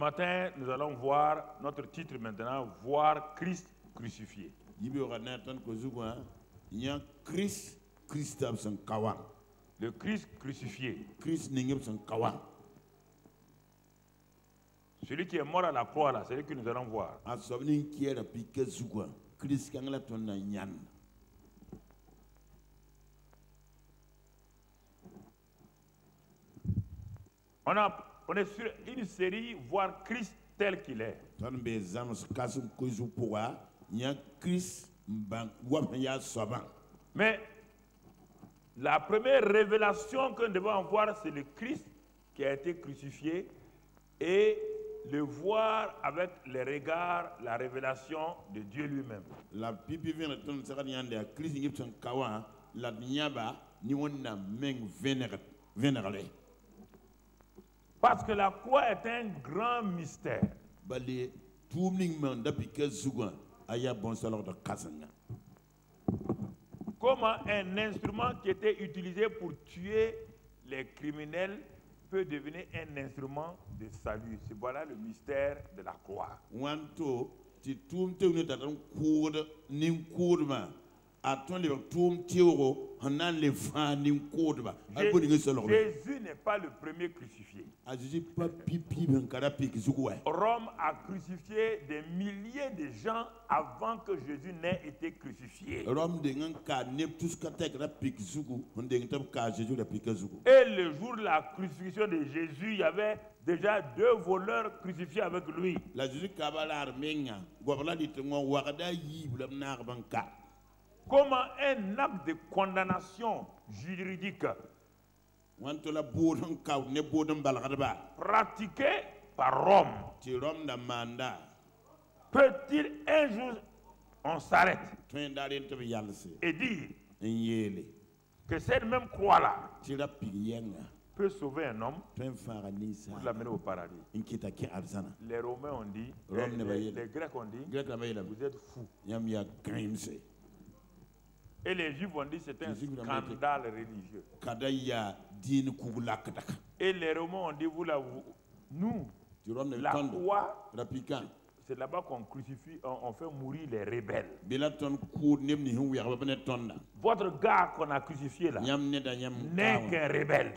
matin, nous allons voir notre titre maintenant, voir Christ crucifié. Le Christ crucifié. Celui qui est mort à la croix, là, c'est celui que nous allons voir. On est sur une série, voir Christ tel qu'il est. Mais la première révélation que nous devons voir, c'est le Christ qui a été crucifié et le voir avec les regards, la révélation de Dieu lui-même. Parce que la croix est un grand mystère. Comment un instrument qui était utilisé pour tuer les criminels peut devenir un instrument de salut. C'est voilà le mystère de la croix. Jésus n'est pas le premier crucifié. Rome a crucifié des milliers de gens avant que Jésus n'ait été crucifié. Et le jour de la crucifixion de Jésus, il y avait déjà 2 voleurs crucifiés avec lui. Comment un acte de condamnation juridique pratiqué par Rome peut-il un jour on s'arrête et dire que cette même croix-là peut sauver un homme pour l'amener au paradis? Les Romains ont dit, les Grecs ont dit, vous êtes fous. Et les Juifs ont dit c'est un scandale religieux. Et les Romains ont dit nous, la croix, c'est là-bas qu'on crucifie, on fait mourir les rebelles. Votre gars qu'on a crucifié là n'est qu'un rebelle.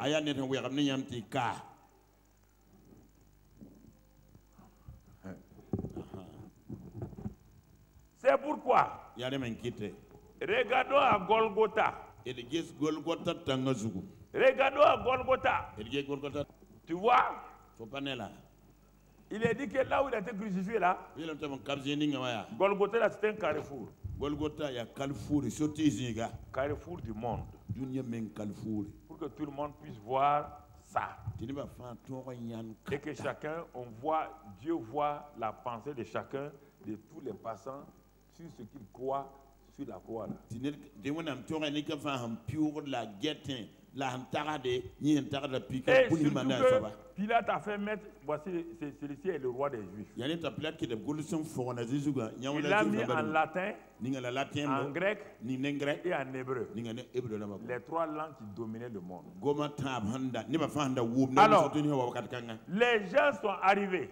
C'est pourquoi regardons à Golgotha. Regardons à Golgotha. Tu vois, il est dit que là où il a été crucifié là, Golgotha là c'est un carrefour. Carrefour du monde. Pour que tout le monde puisse voir ça. Et que chacun, Dieu voit la pensée de chacun, de tous les passants, sur ce qu'ils croient sur la croix là. Et surtout que Pilate a fait mettre, voici celui-ci est le roi des Juifs. Il l'a mis en latin, en grec et en hébreu. Les 3 langues qui dominaient le monde. Alors, les gens sont arrivés.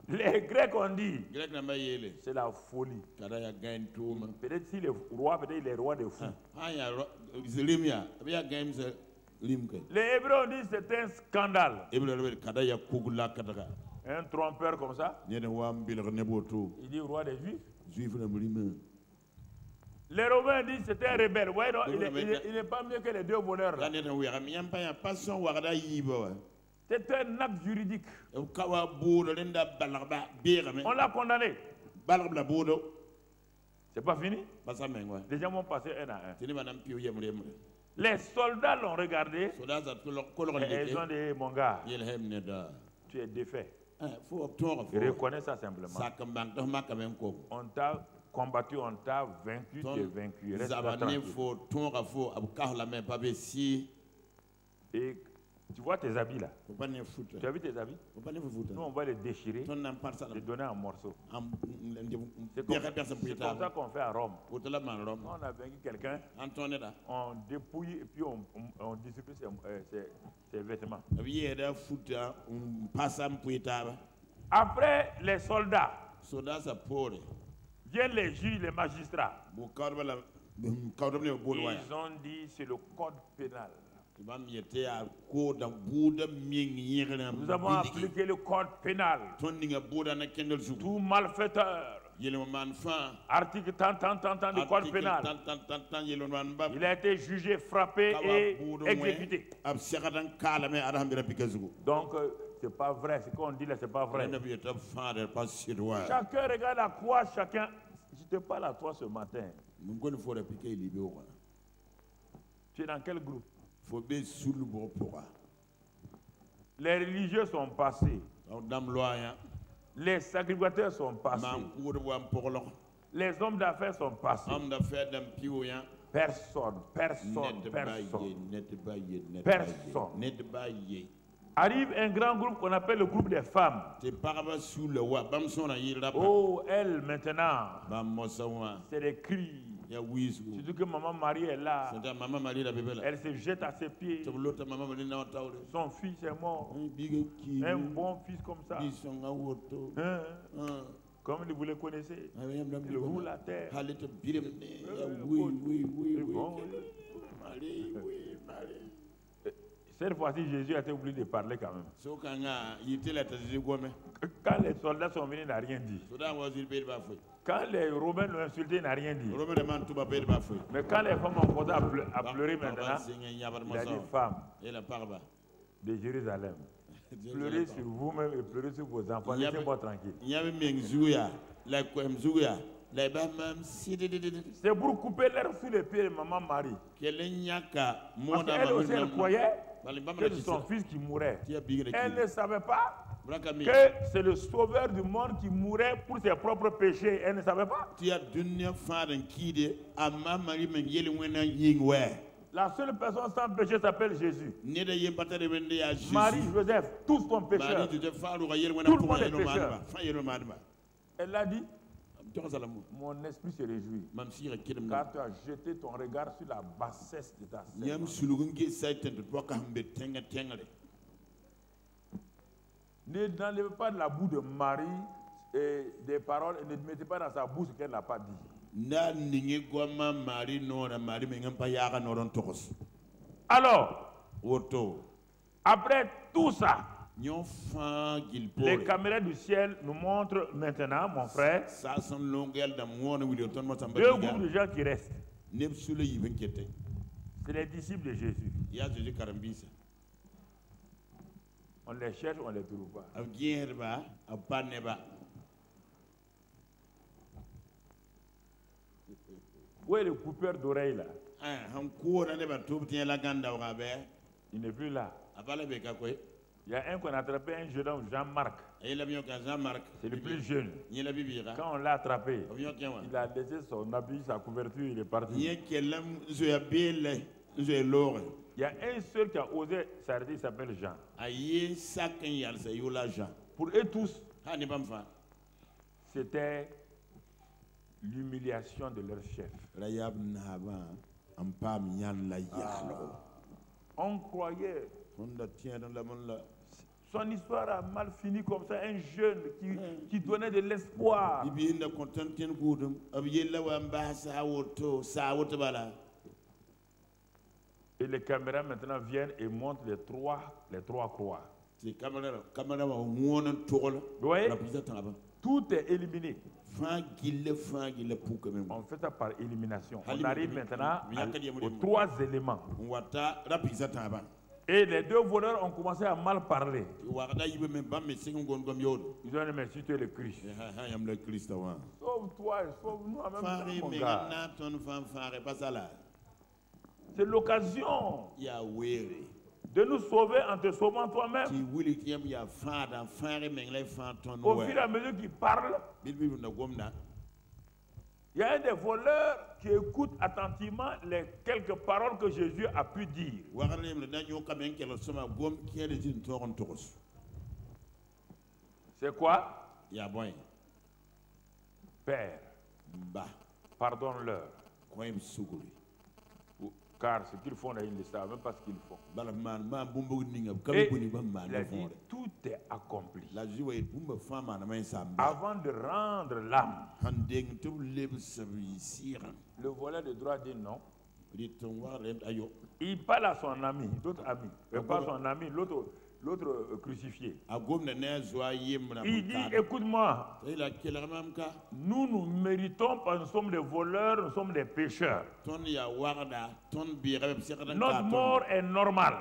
Les Grecs ont dit, c'est la folie. Peut-être si le roi, peut-être il est roi des fous. Les Hébreux ont dit c'est un scandale. Un trompeur comme ça. Il dit roi des Juifs. Les Romains disent c'est un rebelle. Ouais, non, il n'est pas mieux que les 2 voleurs là. C'est un acte juridique. On l'a condamné. C'est pas fini? Les gens vont passer un à un. Les soldats l'ont regardé et ils ont dit mon gars, tu es défait. Reconnais ça simplement. On t'a combattu, on t'a vaincu, tu es vaincu. Reste tranquille. Et Tu vois tes habits là? Tu as vu tes habits? Nous, on va les déchirer, les donner en morceaux. C'est comme ça qu'on fait à Rome. On a vaincu quelqu'un, on dépouille et puis on distribue ses vêtements. Après les soldats, viennent les juges, les magistrats. Ils ont dit c'est le code pénal. Nous avons appliqué le code pénal. Tout malfaiteur. Article tant du code pénal. Il a été jugé, frappé et exécuté. Donc, c'est pas vrai. Ce qu'on dit là, c'est pas vrai. Chacun regarde à quoi chacun. Je te parle à toi ce matin. Tu es dans quel groupe? Les religieux sont passés. Les sacrificateurs sont passés. Les hommes d'affaires sont passés. Personne. Arrive un grand groupe qu'on appelle le groupe des femmes. Oh, elles maintenant, c'est des cris. Surtout que maman Marie est là. Elle se jette à ses pieds. Son fils est mort. Un bon fils comme ça. Comme vous le connaissez. Il roule la terre. Cette fois-ci, Jésus a été obligé de parler quand même. Quand les soldats sont venus, il n'a rien dit. Quand les Romains l'ont insulté, il n'a rien dit. Mais quand les femmes ont commencé à pleurer maintenant, il a dit femmes de Jérusalem, pleurez sur vous-même et pleurez sur vos enfants. Laissez-moi tranquille. C'est pour couper l'air sous les pieds de maman Marie. Parce qu'elle aussi, elle croyait que c'est son fils qui mourait. Elle ne savait pas que c'est le sauveur du monde qui mourait pour ses propres péchés. Elle ne savait pas. La seule personne sans péché s'appelle Jésus. Marie, Joseph, tous sont pécheurs. Tout le monde est pécheur. Elle a dit, mon esprit se réjouit car tu as jeté ton regard sur la bassesse de ta sœur. N'enlevez pas de la boue de Marie et des paroles et ne mettez pas dans sa bouche ce qu'elle n'a pas dit. Alors, après tout ça, les caméras du ciel nous montrent maintenant, mon frère, deux groupes de gens qui restent. C'est les disciples de Jésus. On les cherche, on ne les trouve pas. Où est le coupeur d'oreilles là? Il n'est plus là. Il y a un qu'on a attrapé, un jeune homme, Jean-Marc. C'est le plus jeune. Quand on l'a attrapé, il a laissé son habit, sa couverture, il est parti. Il y a un seul qui a osé s'arrêter, il s'appelle Jean. Pour eux tous, c'était l'humiliation de leur chef. On croyait. Son histoire a mal fini comme ça, un jeune qui donnait de l'espoir. Et les caméras maintenant viennent et montrent les trois croix. Vous voyez? Tout est éliminé. On fait ça par élimination. On arrive maintenant aux trois éléments. Et les deux voleurs ont commencé à mal parler. Ils ont dit, mais si tu es le Christ, sauve-toi et sauve-nous en même temps, mon gars. C'est l'occasion de nous sauver en te sauvant toi-même. Au fur et à mesure qu'ils parlent, Il y a un des voleurs qui écoute attentivement les quelques paroles que Jésus a pu dire. C'est quoi? Père, pardonne-leur. Car ce qu'ils font, ils ne savent même pas ce qu'ils font. Et il a dit, tout est accompli. Avant de rendre l'âme, le voleur de droit dit non. Il parle à son ami, d'autres amis, pas son ami, l'autre crucifié. Il dit, écoute-moi, nous méritons parce que nous sommes des voleurs, nous sommes des pécheurs. Notre mort est normale.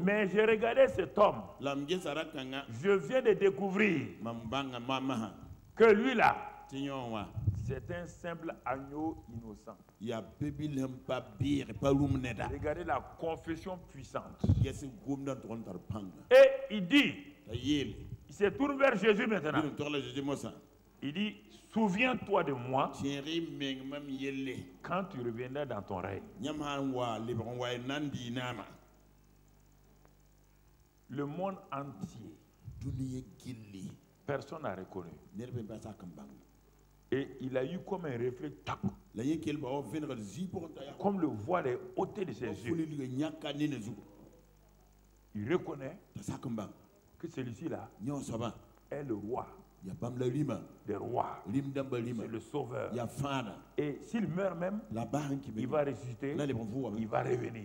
Mais j'ai regardé cet homme. Je viens de découvrir que lui là, c'est un simple agneau innocent. Regardez la confession puissante. Et il dit, il se tourne vers Jésus maintenant. Il dit, souviens-toi de moi quand tu reviendras dans ton règne. Le monde entier, personne n'a reconnu. Et il a eu comme un réflexe, comme le voile est ôté de ses yeux. Il reconnaît que celui-ci-là est le roi des rois, c'est le sauveur. Et s'il meurt même, il va ressusciter, il va revenir.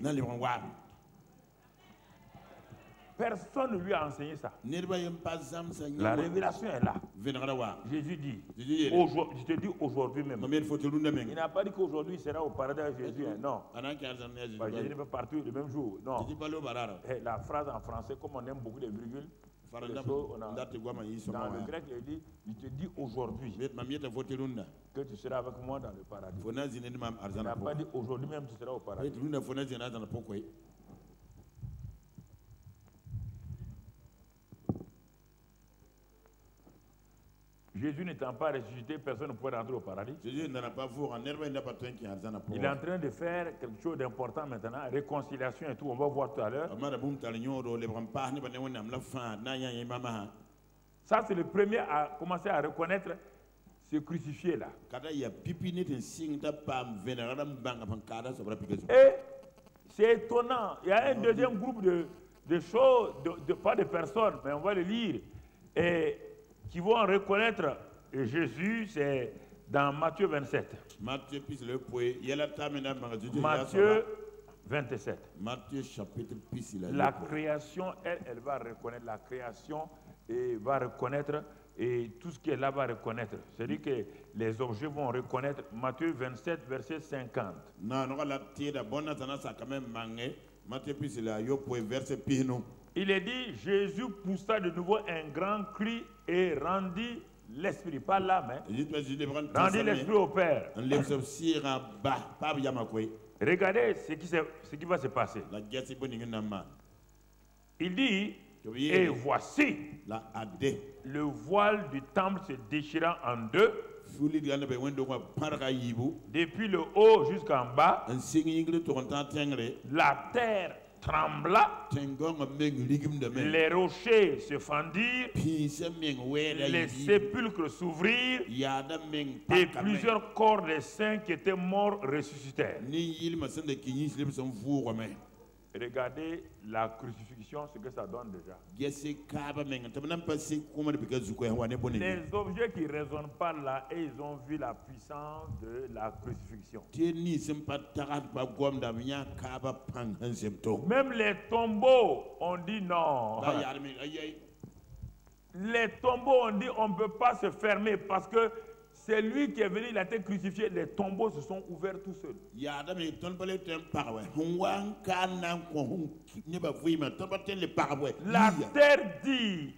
Personne ne lui a enseigné ça. La révélation est là. Jésus dit, je te dis aujourd'hui même. Il n'a pas dit qu'aujourd'hui il sera au paradis avec Jésus. Hein. Non. Jésus n'est pas partout le même jour. Non. La phrase en français, comme on aime beaucoup les virgules, dans le grec, il dit, je te dis aujourd'hui que tu seras avec moi dans le paradis. Il n'a pas dit aujourd'hui même tu seras au paradis. Jésus n'étant pas ressuscité, personne ne pouvait rentrer au paradis. Il est en train de faire quelque chose d'important maintenant, réconciliation et tout, on va voir tout à l'heure. Ça, c'est le premier à commencer à reconnaître ce crucifié-là. Et c'est étonnant, il y a un deuxième groupe de choses, pas de personnes, mais on va le lire. Et qui vont reconnaître Jésus, c'est dans Matthieu 27. Matthieu 27. Matthieu chapitre la création, elle va reconnaître la création et va reconnaître et tout ce qui est là va reconnaître. C'est-à-dire que les objets vont reconnaître. Matthieu 27, verset 50. Il est dit, Jésus poussa de nouveau un grand cri et rendit l'esprit, pas l'âme, rendit l'esprit au Père. Regardez ce qui va se passer. Il dit, et voici le voile du temple se déchirant en deux, depuis le haut jusqu'en bas, la terre trembla, les rochers se fendirent, les sépulcres s'ouvrirent, et plusieurs corps des saints qui étaient morts ressuscitèrent. Regardez la crucifixion, ce que ça donne déjà. Les objets qui ne résonnent pas là, et ils ont vu la puissance de la crucifixion. Même les tombeaux, on dit non. Les tombeaux, on dit on ne peut pas se fermer parce que c'est lui qui est venu, il a été crucifié, les tombeaux se sont ouverts tout seuls. La terre dit,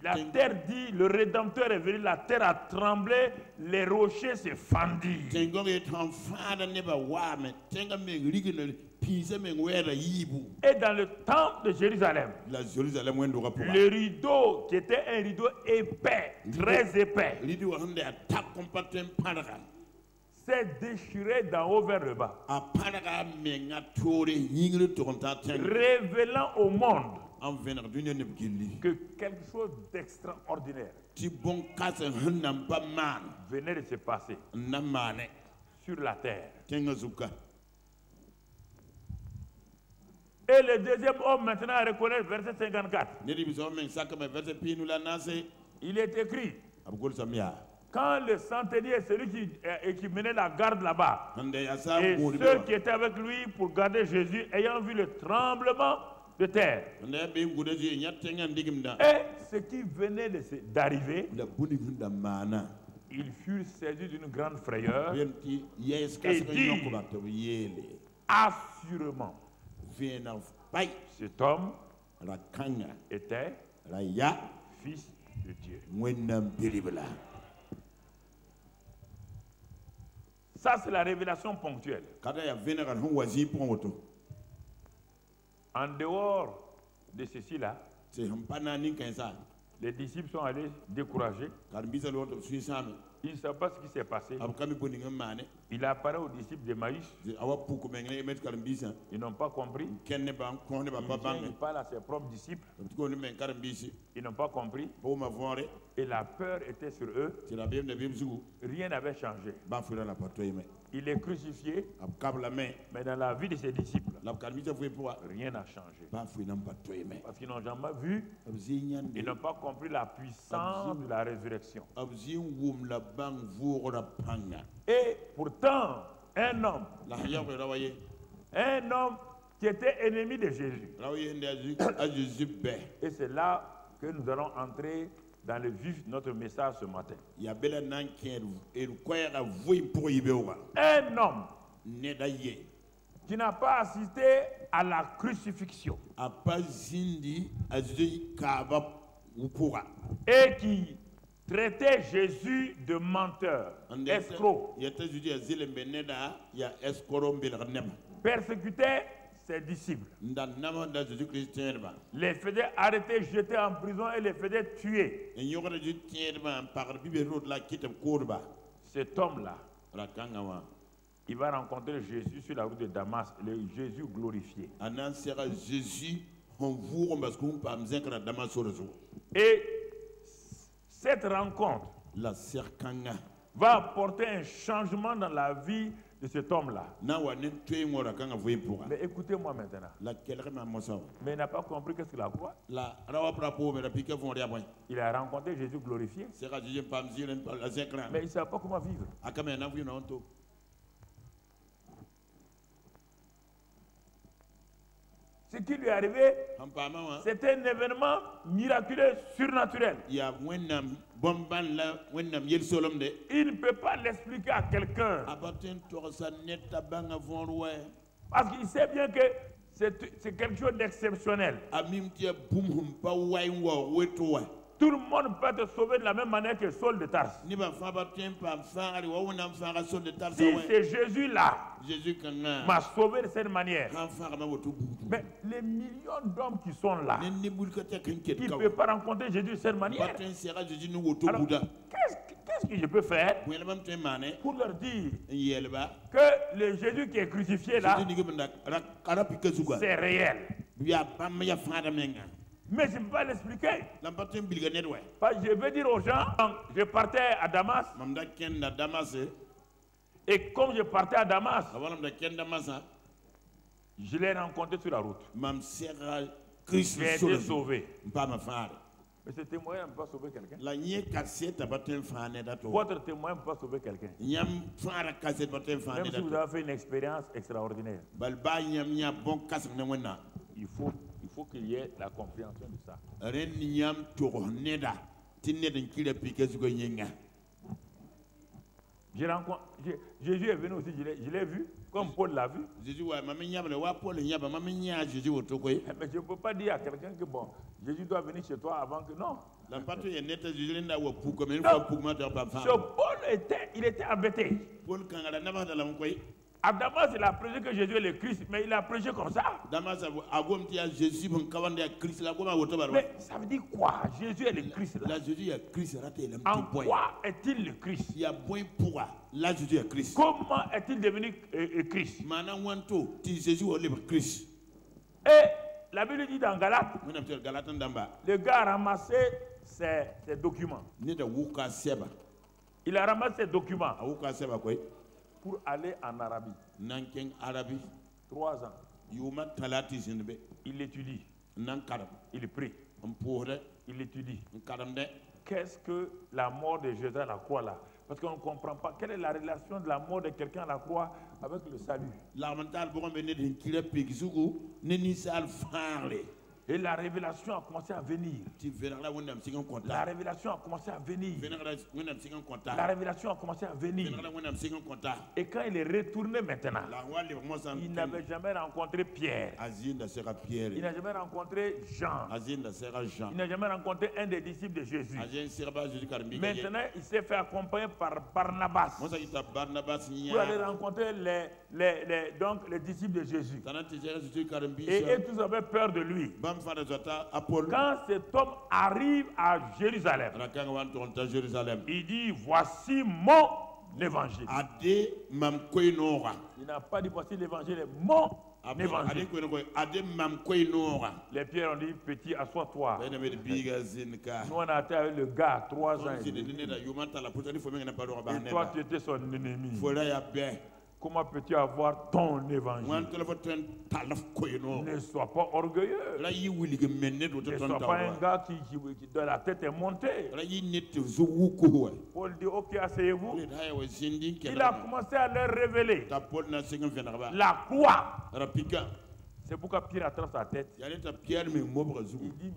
le Rédempteur est venu, la terre a tremblé, les rochers se fendirent. Et dans le temple de Jérusalem, le rideau qui était un rideau épais, très épais, s'est déchiré d'en haut vers le bas, révélant au monde que quelque chose d'extraordinaire venait de se passer sur la terre. Et le deuxième homme maintenant à reconnaître verset 54. Il est écrit, quand le centenier, celui qui menait la garde là-bas, et ceux qui étaient avec lui pour garder Jésus, ayant vu le tremblement de terre, et ce qui venait d'arriver, ils furent saisis d'une grande frayeur et dirent, assurément, cet homme était fils de Dieu. Ça, c'est la révélation ponctuelle. En dehors de ceci-là, les disciples sont allés découragés. Ils ne savent pas ce qui s'est passé. Il apparaît aux disciples d'Emmaüs. Ils n'ont pas compris. Il parle à ses propres disciples. Ils n'ont pas compris. Et la peur était sur eux. Rien n'avait changé. Il est crucifié. Mais dans la vie de ses disciples, rien n'a changé. Parce qu'ils n'ont jamais vu. Ils n'ont pas compris la puissance de la résurrection. Et pourtant, un homme qui était ennemi de Jésus. Et c'est là que nous allons entrer dans le vif de notre message ce matin. Un homme qui n'a pas assisté à la crucifixion et qui traitait Jésus de menteur, escroc, persécutait ses disciples, les faisait arrêter, jeter en prison et les faisait tuer. Cet homme-là, il va rencontrer Jésus sur la route de Damas, le Jésus glorifié. Et cette rencontre va apporter un changement dans la vie de cet homme-là. Mais écoutez-moi maintenant. Mais il n'a pas compris qu'est-ce qu'il a quoi. Il a rencontré Jésus glorifié. Mais il ne savait pas comment vivre. Ce qui lui est arrivé, c'était un événement miraculeux, surnaturel. Il ne peut pas l'expliquer à quelqu'un. Parce qu'il sait bien que c'est quelque chose d'exceptionnel. Tout le monde peut être sauvé de la même manière que Saul de Tarse. Si c'est Jésus-là m'a sauvé de cette manière, mais les millions d'hommes qui sont là, qui ne peuvent pas rencontrer Jésus de cette manière, alors, qu'est-ce que je peux faire pour leur dire que le Jésus qui est crucifié là, c'est réel? Mais je ne peux pas l'expliquer. Je veux dire aux gens, je partais à Damas. Et comme je partais à Damas, je l'ai rencontré sur la route. J'ai été sauvé. Mais ce témoin ne peut pas sauver quelqu'un. Votre témoin ne peut pas sauver quelqu'un. Même si vous avez fait une expérience extraordinaire. Il faut qu'il y ait la compréhension de ça. Jésus est venu aussi, je l'ai vu, comme Paul l'a vu. Mais je ne peux pas dire à quelqu'un que bon, Jésus doit venir chez toi avant que non. Paul il était embêté. À Damas, il a prêché que Jésus est le Christ, mais il a prêché comme ça. Damas Mais ça veut dire quoi? Jésus est le Christ là. En quoi est-il le Christ? Comment est-il devenu Christ? Et la Bible dit dans Galates, le gars a ramassé ses documents. Il a ramassé ses documents pour aller en Arabie. 3 ans. Il étudie. Il prie. Il étudie. Qu'est-ce que la mort de Jésus à la croix là? Parce qu'on ne comprend pas. Quelle est la relation de la mort de quelqu'un à la croix avec le salut? Et la révélation a commencé à venir. La révélation a commencé à venir. La révélation a commencé à venir. Et quand il est retourné maintenant, il n'avait jamais rencontré Pierre. Il n'a jamais rencontré Jean. Il n'a jamais rencontré un des disciples de Jésus. Maintenant, il s'est fait accompagner par Barnabas pour aller rencontrer les disciples de Jésus. Et tous avaient peur de lui. Quand cet homme arrive à Jérusalem, il dit, voici mon évangile. Il n'a pas dit voici l'évangile, mon évangile. Les pierres ont dit, petit, assois-toi. Nous on a été avec le gars 3 ans. Et toi tu étais son ennemi. Comment peux-tu avoir ton évangile? Ne sois pas orgueilleux. Ne sois pas un gars qui de la tête est montée. Paul dit, ok, asseyez-vous. Il a commencé à leur révéler la croix. C'est pourquoi Pierre attrape sa tête. Il dit,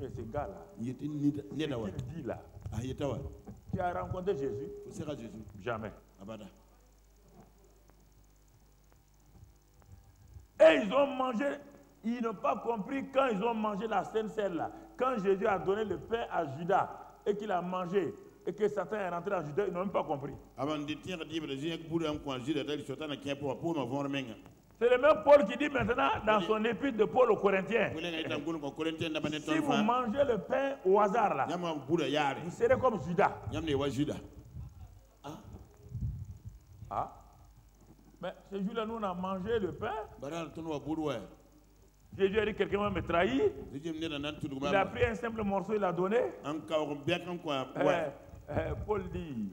mais ce gars-là, ce qu'il dit là, tu as rencontré Jésus? Jamais. Et ils ont mangé, ils n'ont pas compris quand ils ont mangé la sainte celle là. Quand Jésus a donné le pain à Judas et qu'il a mangé et que Satan est rentré en Judas, ils n'ont même pas compris. C'est le même Paul qui dit maintenant dans son épître de Paul aux Corinthiens. Si vous mangez le pain au hasard là, vous serez comme Judas. Mais ce jour-là, nous on a mangé le pain. Jésus a dit quelqu'un va me trahir. Il a pris un simple morceau, il l'a donné. Paul dit,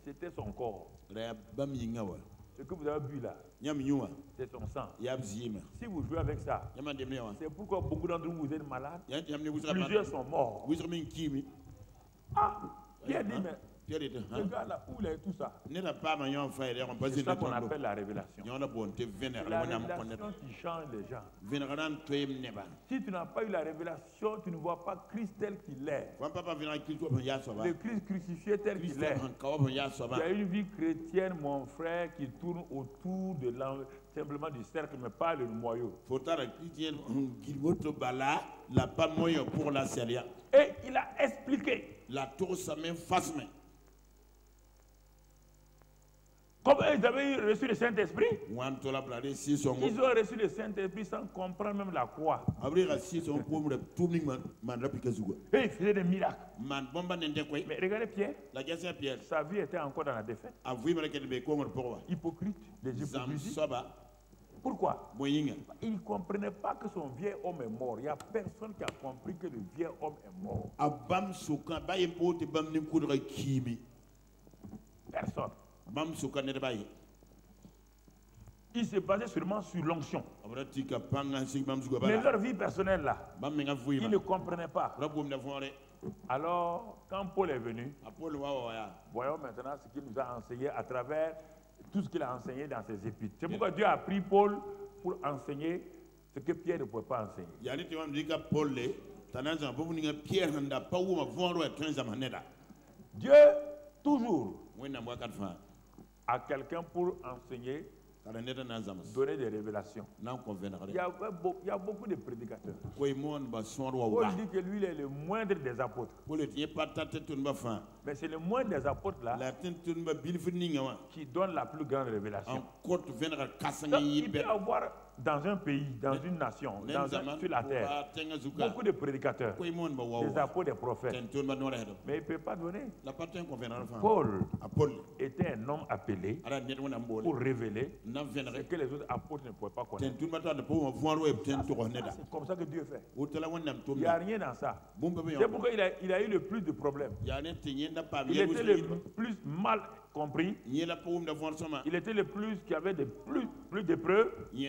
c'était son corps. Ce que vous avez bu là, c'est son sang. Si vous jouez avec ça, c'est pourquoi beaucoup d'entre vous êtes malades. Plusieurs sont morts. Qui a dit, mais ce gars-là, où il a tout ça? C'est ça qu'on appelle la révélation. La révélation qui change les gens. Si tu n'as pas eu la révélation, tu ne vois pas Christ tel qu'il est. Le Christ crucifié tel qu'il est. Il y a une vie chrétienne, mon frère, qui tourne autour de simplement du cercle, mais pas le noyau. Et il a expliqué. Comme ils avaient reçu le Saint-Esprit, ils ont reçu le Saint-Esprit sans comprendre même la croix. Et ils faisaient des miracles. Mais regardez Pierre, sa vie était encore dans la défaite. Hypocrite, des hypocrisies. Pourquoi? Il ne comprenait pas que son vieil homme est mort. Il n'y a personne qui a compris que le vieil homme est mort. Personne. Ils se basaient seulement sur l'onction. Mais leur vie personnelle là, ils ne comprenaient pas. Alors, quand Paul est venu, voyons maintenant ce qu'il nous a enseigné à travers tout ce qu'il a enseigné dans ses épîtres. C'est pourquoi Dieu a pris Paul pour enseigner ce que Pierre ne pouvait pas enseigner. Dieu, toujours, à quelqu'un pour enseigner, donner des révélations. Il y a beaucoup de prédicateurs. Paul dit que lui il est le moindre des apôtres. Mais c'est le moins des apôtres là qui donne la plus grande révélation. Donc, il peut y avoir dans un pays, dans une nation, sur la terre, beaucoup de prédicateurs, des apôtres, des prophètes, mais il ne peut pas donner. Paul était un homme appelé pour révéler ce que les autres apôtres ne pouvaient pas connaître. C'est comme ça que Dieu fait. Il n'y a rien dans ça. C'est pourquoi il a eu le plus de problèmes. Il était le plus mal compris. Il était le plus qui avait plus d'épreuves. Il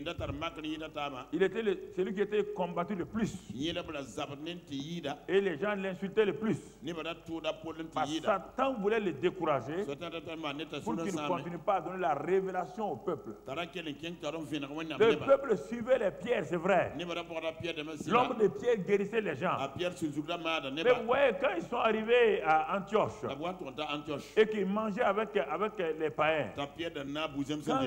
était celui qui était combattu le plus. Et les gens l'insultaient le plus. Parce que Satan voulait le décourager pour qu'il ne continue pas à donner la révélation au peuple. Le peuple suivait les pierres, c'est vrai. L'homme de pierre guérissait les gens. Mais vous voyez, quand ils sont arrivés à Antioche et qu'ils mangeaient avec les païens, quand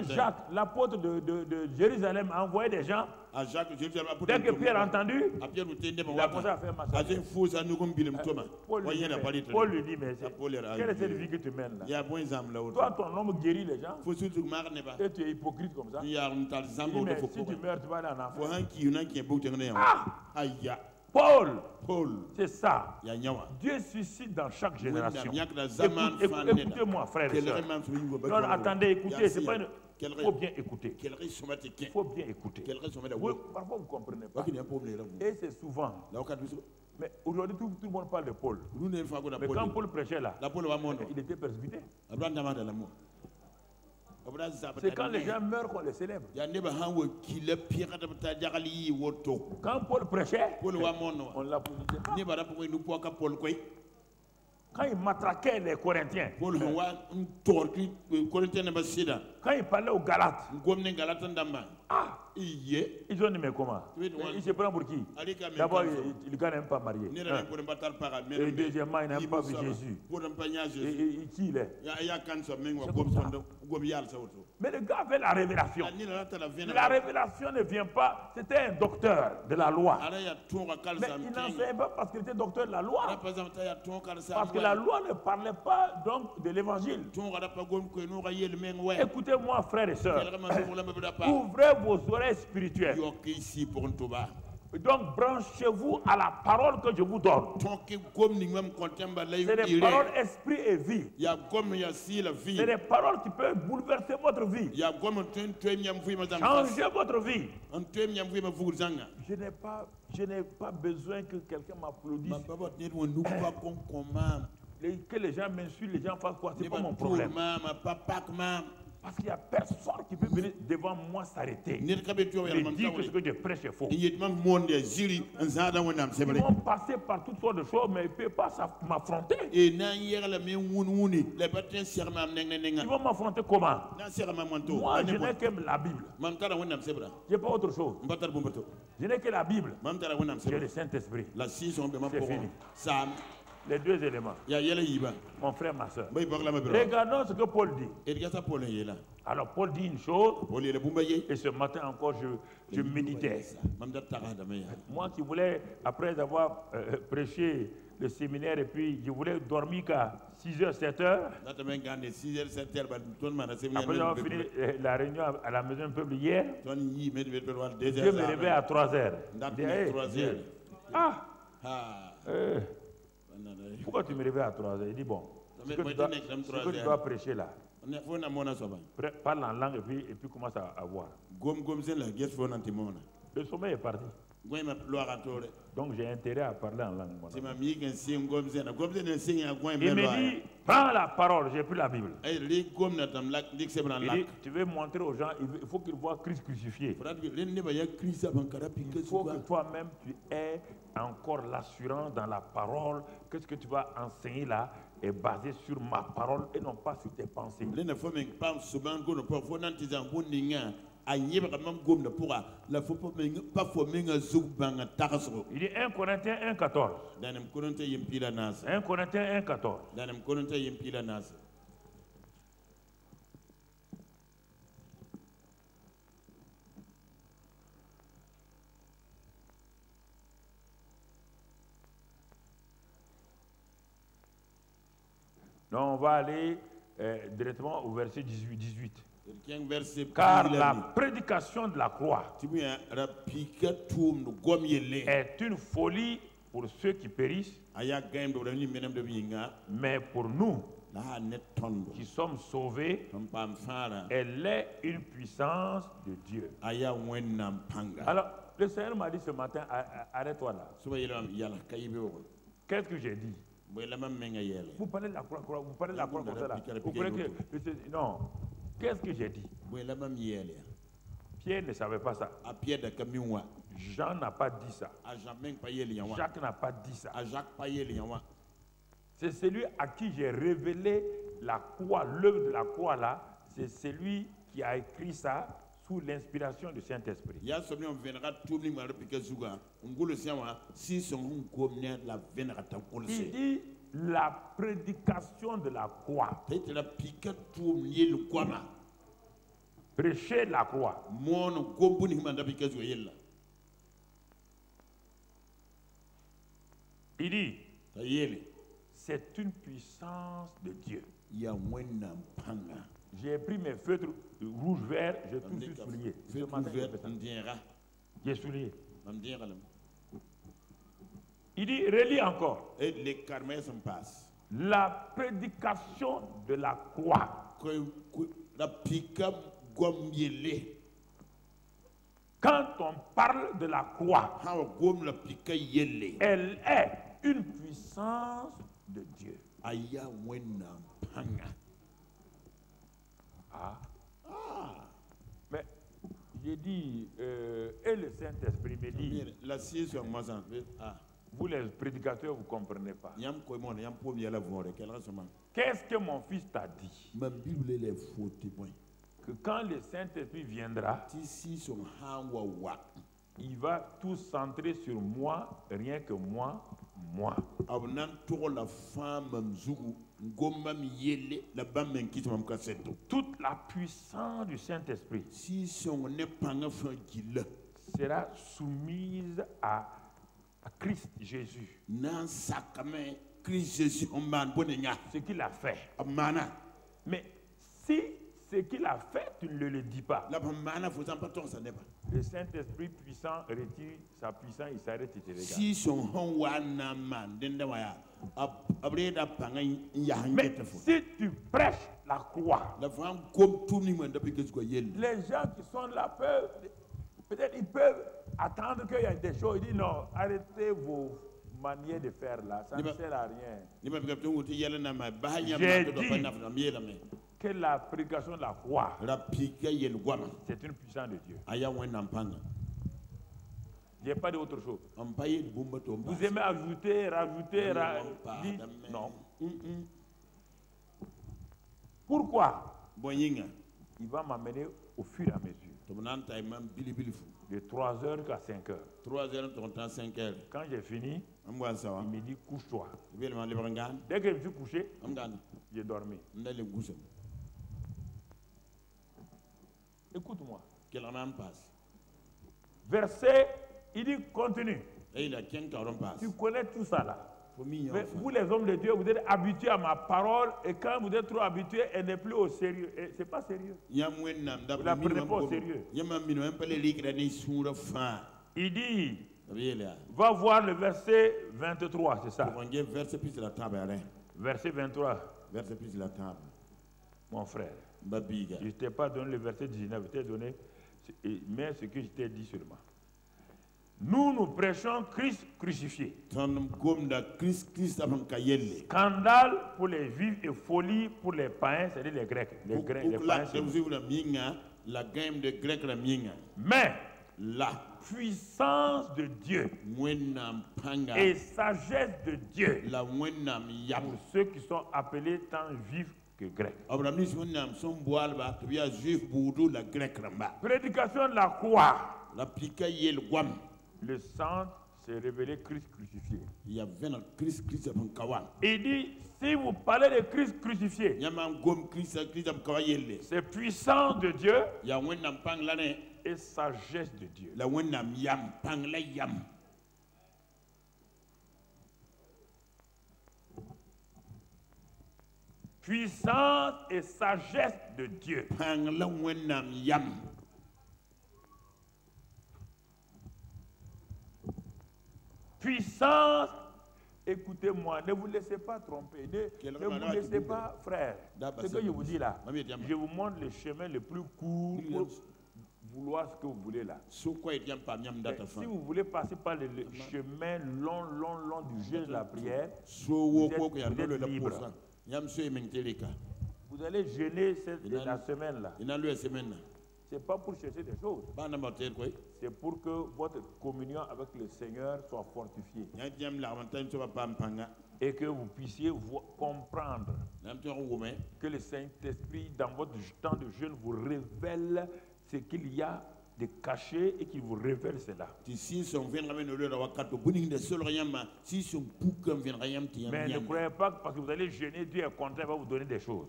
Jacques, l'apôtre de Jérusalem, a envoyé des gens, dès que Pierre a entendu, il a commencé à faire massacrer. Paul lui dit, mais quelle est cette vie que tu mènes là? Toi, ton homme guérit les gens et tu es hypocrite comme ça. Il dit, mais si tu meurs, tu vas aller en enfer. Paul, c'est ça. Dieu suscite dans chaque génération. Écoutez-moi, frères et sœurs. Non, attendez, écoutez, c'est pas une... Il faut bien écouter. Il faut bien écouter. Parfois, vous ne comprenez pas. Et c'est souvent. Mais aujourd'hui, tout le monde parle de Paul. Mais quand Paul prêchait là, il était persécuté. C'est quand les gens meurent qu'on les célèbre. Quand Paul prêchait, on l'applaudissait pas. Quand il matraquait les Corinthiens, quand il parlait aux Galates, ils ont dit mais comment? Il se prend pour qui? D'abord, il ne gagne pas marié. Et deuxièmement, il n'a pas vu Jésus. Et qui il est? Mais le gars avait la révélation. La révélation ne vient pas. C'était un docteur de la loi. Mais il n'enseignait pas parce qu'il était docteur de la loi. Parce que la loi ne parlait pas donc de l'évangile. Écoutez-moi, frères et sœurs. Ouvrez vos oreilles spirituelles. Donc branchez-vous à la parole que je vous donne. C'est des paroles esprit et vie. C'est des paroles qui peuvent bouleverser votre vie. Changer votre vie. Je n'ai pas besoin que quelqu'un m'applaudisse. Que les gens m'insultent, les gens fassent quoi, c'est pas mon problème. Parce qu'il n'y a personne qui peut venir devant moi s'arrêter et dire que ce que je prêche est faux. Ils vont passer par toutes sortes de choses, mais ils ne peuvent pas m'affronter. Ils vont m'affronter comment? Moi, je n'ai que la Bible. Je n'ai pas autre chose. Je n'ai que la Bible. J'ai le Saint-Esprit. C'est fini. Les deux éléments. Mon frère, ma soeur. Regardons ce que Paul dit. Alors Paul dit une chose, et ce matin encore je méditais. Moi qui voulais, après avoir prêché le séminaire, et puis je voulais dormir qu'à 6h, 7h. Après avoir fini la réunion à la maison du peuple hier, je me réveille à 3h. Pourquoi tu me réveilles à 3h? Il dit bon, ce que tu dois prêcher là, parle en langue et puis commence à voir. Le sommeil est parti. Donc j'ai intérêt à parler en langue. Il me dit, prends la parole, j'ai pris la Bible. Il dit, tu veux montrer aux gens, il faut qu'ils voient Christ crucifié. Il faut que toi-même tu aies encore l'assurance dans la parole que ce que tu vas enseigner là est basé sur ma parole et non pas sur tes pensées. Il dit 1 Corinthiens 1,14. 1 Corinthiens 1,14. Non, on va aller directement au verset 18. Car la prédication de la croix est une folie pour ceux qui périssent, mais pour nous qui sommes sauvés, elle est une puissance de Dieu. Alors, le Seigneur m'a dit ce matin, arrête-toi là. Qu'est-ce que j'ai dit? Vous parlez de la croix, vous parlez de la croix comme ça là. Vous croyez que... Non. Qu'est-ce que j'ai dit? Pierre ne savait pas ça. Jean n'a pas dit ça. Jacques n'a pas dit ça. C'est celui à qui j'ai révélé la croix, l'œuvre de la croix là. C'est celui qui a écrit ça sous l'inspiration du Saint-Esprit. Il dit la prédication de la croix. Prêcher la croix. Il dit, c'est une puissance de Dieu. J'ai pris mes feutres rouge, vert, j'ai tout de suite souligné. J'ai souligné. Il dit, relis encore. La prédication de la croix. Quand on parle de la croix, elle est une puissance de Dieu. Mais j'ai dit, et le Saint-Esprit me dit, vous les prédicateurs, vous ne comprenez pas. Qu'est-ce que mon fils t'a dit? Que quand le Saint-Esprit viendra, il va tout centrer sur moi, rien que moi. Toute la puissance du Saint-Esprit sera soumise à Christ Jésus. Ce qu'il a fait. Mais si ce qu'il a fait, tu ne le dis pas. Le Saint-Esprit puissant retire sa puissance, il s'arrête, il te regarde. Mais si tu prêches la croix, les gens qui sont là peuvent, peut-être ils peuvent attendre qu'il y ait des choses. Ils disent non, arrêtez vos manières de faire là, ça ne sert à rien. J'ai dit que la prédication de la croix, c'est une puissance de Dieu. Il n'y a pas d'autre chose. Vous aimez ajouter, rajouter, non. Pourquoi? Il va m'amener au fur et à mesure. De 3h jusqu'à 5h. Quand j'ai fini, il me dit couche-toi. Dès que je suis couché, j'ai dormi. Écoute-moi. Verset, il dit continue. Tu connais tout ça là. Mais vous les hommes de Dieu, vous êtes habitués à ma parole et quand vous êtes trop habitués, elle n'est plus au sérieux. C'est pas sérieux. Vous ne la prenez pas au sérieux. Il dit, va voir le verset 23, c'est ça. Verset 23. Mon frère, je ne t'ai pas donné le verset 19, je t'ai donné, mais ce que je t'ai dit seulement. Nous prêchons Christ crucifié. Scandale pour les Juifs et folie pour les païens, c'est-à-dire les Grecs. Les païens, mais la puissance de Dieu et sagesse de Dieu pour ceux qui sont appelés tant juifs que grecs. Prédication de la croix. Le sang s'est révélé Christ crucifié. Il dit, si vous parlez de Christ crucifié, c'est puissance de Dieu et sagesse de Dieu. Puissance et sagesse de Dieu. Puissance, écoutez-moi, ne vous laissez pas tromper, ne vous laissez pas, frère. Ce que je vous dis là, je vous montre le chemin le plus court pour vouloir ce que vous voulez là. Si vous voulez passer par le chemin long du jeûne de la prière, vous êtes libre. Vous allez jeûner la semaine là. Ce n'est pas pour chercher des choses. C'est pour que votre communion avec le Seigneur soit fortifiée. Et que vous puissiez comprendre que le Saint-Esprit, dans votre temps de jeûne, vous révèle ce qu'il y a de caché et qu'il vous révèle cela. Mais ne croyez pas que parce que vous allez jeûner, Dieu est content, il va vous donner des choses.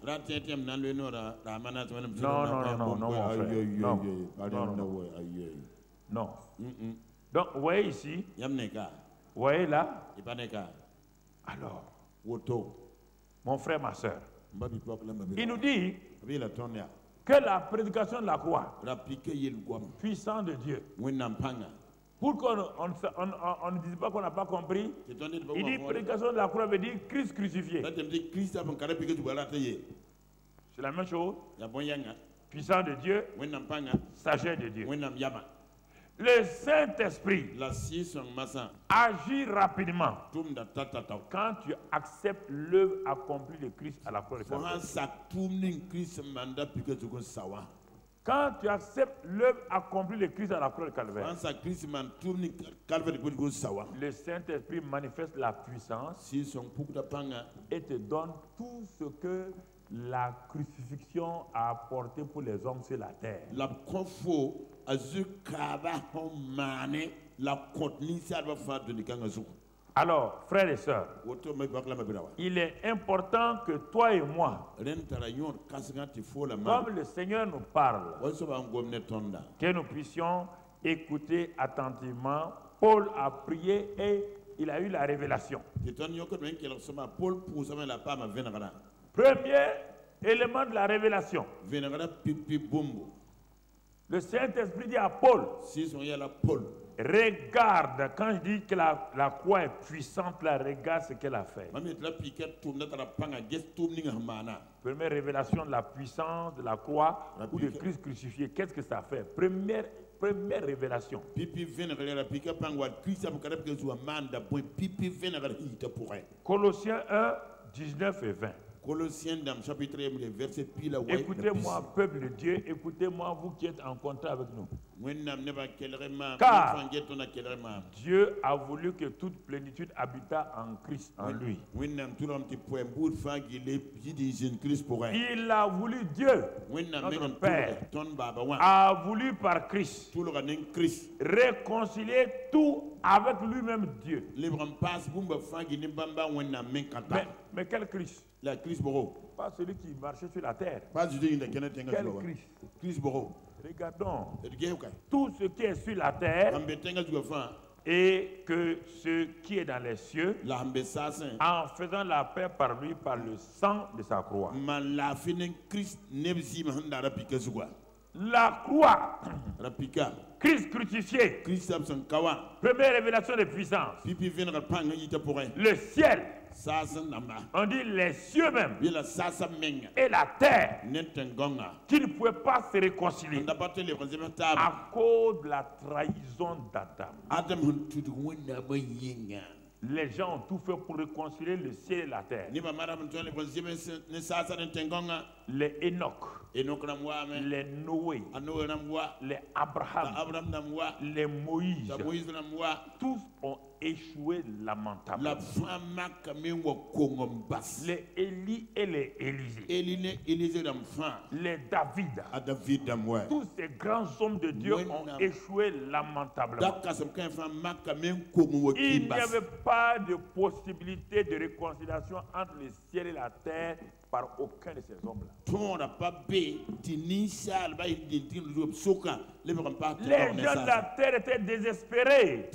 Non. Donc, vous voyez ici, vous voyez là, alors, mon frère, ma soeur, il nous dit que la prédication de la croix, puissant de Dieu, pour qu'on ne dise pas qu'on n'a pas compris, il dit prédication de la croix veut dire Christ crucifié. C'est la même chose. Puissant de Dieu, sagesse de Dieu. Le Saint-Esprit agit rapidement quand tu acceptes l'œuvre accomplie de Christ à la croix de Calvaire. Quand tu acceptes l'œuvre accomplie de Christ à la croix de Calvaire, le Saint-Esprit manifeste la puissance et te donne tout ce que la crucifixion a apporté pour les hommes sur la terre. Alors, frères et sœurs, il est important que toi et moi, comme le Seigneur nous parle, que nous puissions écouter attentivement. Paul a prié et il a eu la révélation. Premier élément de la révélation. Le Saint-Esprit dit à Paul, regarde, quand je dis que la croix est puissante, la regarde ce qu'elle a fait. Première révélation de la puissance de la croix ou de Christ crucifié. Qu'est-ce que ça fait? Première révélation. Colossiens 1, 19 et 20. Colossiens chapitre 1, verset pile. Écoutez-moi, peuple de Dieu, écoutez-moi, vous qui êtes en contact avec nous. Car Dieu a voulu que toute plénitude habitât en Christ, en lui. Il a voulu, Dieu, notre Père, a voulu par Christ réconcilier tout avec lui-même Dieu. Mais quel Christ? La Christ pas celui qui marchait sur la terre. Quel Christ? Regardons tout ce qui est sur la terre et que ce qui est dans les cieux, en faisant la paix par lui, par le sang de sa croix. La croix, Christ crucifié, première révélation de puissance. Le ciel, on dit les cieux même, et la terre, qui ne pouvaient pas se réconcilier à cause de la trahison d'Adam. Les gens ont tout fait pour réconcilier le ciel et la terre. Les Enoch, les Noé, les Abraham, les Moïse, tous ont échoué lamentablement. Les Élie et les Élisée, les David, tous ces grands hommes de Dieu ont échoué lamentablement. Il n'y avait pas de possibilité de réconciliation entre le ciel et la terre par aucun de ces hommes-là. Les gens de la terre étaient désespérés.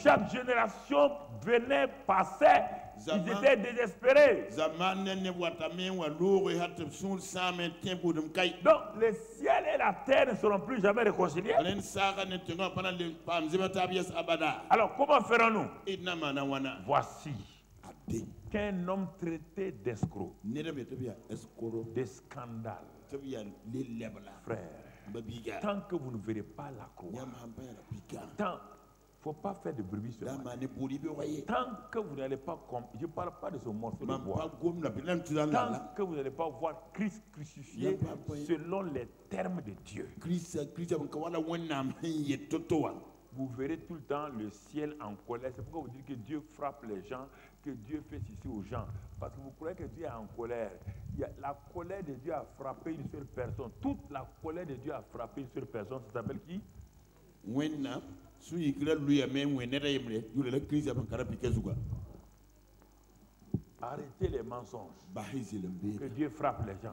Chaque génération venait, passait, Ils étaient désespérés. Donc, le ciel et la terre ne seront plus jamais réconciliés. Alors, comment ferons-nous? Voici qu'un homme traité d'escroc, de scandale, frère, tant que vous ne verrez pas la croix, tant il ne faut pas faire de brebis sur moi. Tant que vous n'allez pas comprendre, je ne parle pas de ce morceau de bois. Tant que vous n'allez pas voir Christ crucifié selon les termes de Dieu. Vous verrez tout le temps le ciel en colère. C'est pourquoi vous dites que Dieu frappe les gens, que Dieu fait ceci aux gens. Parce que vous croyez que Dieu est en colère. La colère de Dieu a frappé une seule personne. Toute la colère de Dieu a frappé une seule personne. Ça s'appelle qui? Arrêtez les mensonges. Que Dieu frappe les gens.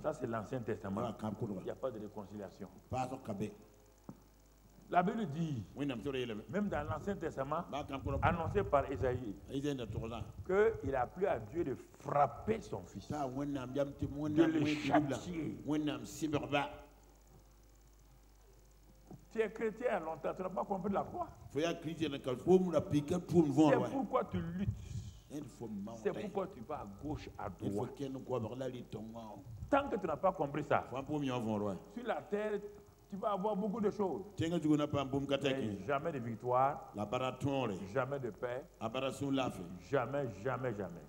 Ça, c'est l'Ancien Testament. Il n'y a pas de réconciliation. La Bible dit, même dans l'Ancien Testament, annoncé par Isaïe, qu'il a plu à Dieu de frapper son fils, de le châtier. Tu es chrétien longtemps, tu n'as pas compris la croix. C'est pourquoi tu luttes. C'est pourquoi tu vas à gauche, à droite. Tant que tu n'as pas compris ça, sur la terre, tu vas avoir beaucoup de choses. Mais jamais de victoire, jamais de paix, jamais, jamais, jamais.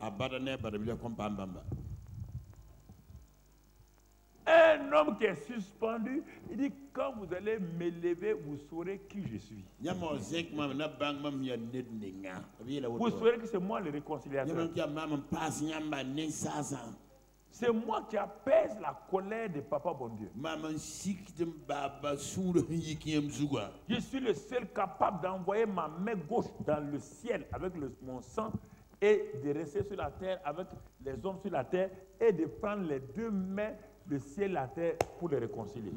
Un homme qui est suspendu, il dit, quand vous allez m'élever, vous saurez qui je suis. Vous saurez que c'est moi le réconciliateur. C'est moi qui apaise la colère de Papa bon Dieu. Je suis le seul capable d'envoyer ma main gauche dans le ciel avec mon sang et de rester sur la terre avec les hommes sur la terre et de prendre les deux mains, le ciel et la terre, pour les réconcilier.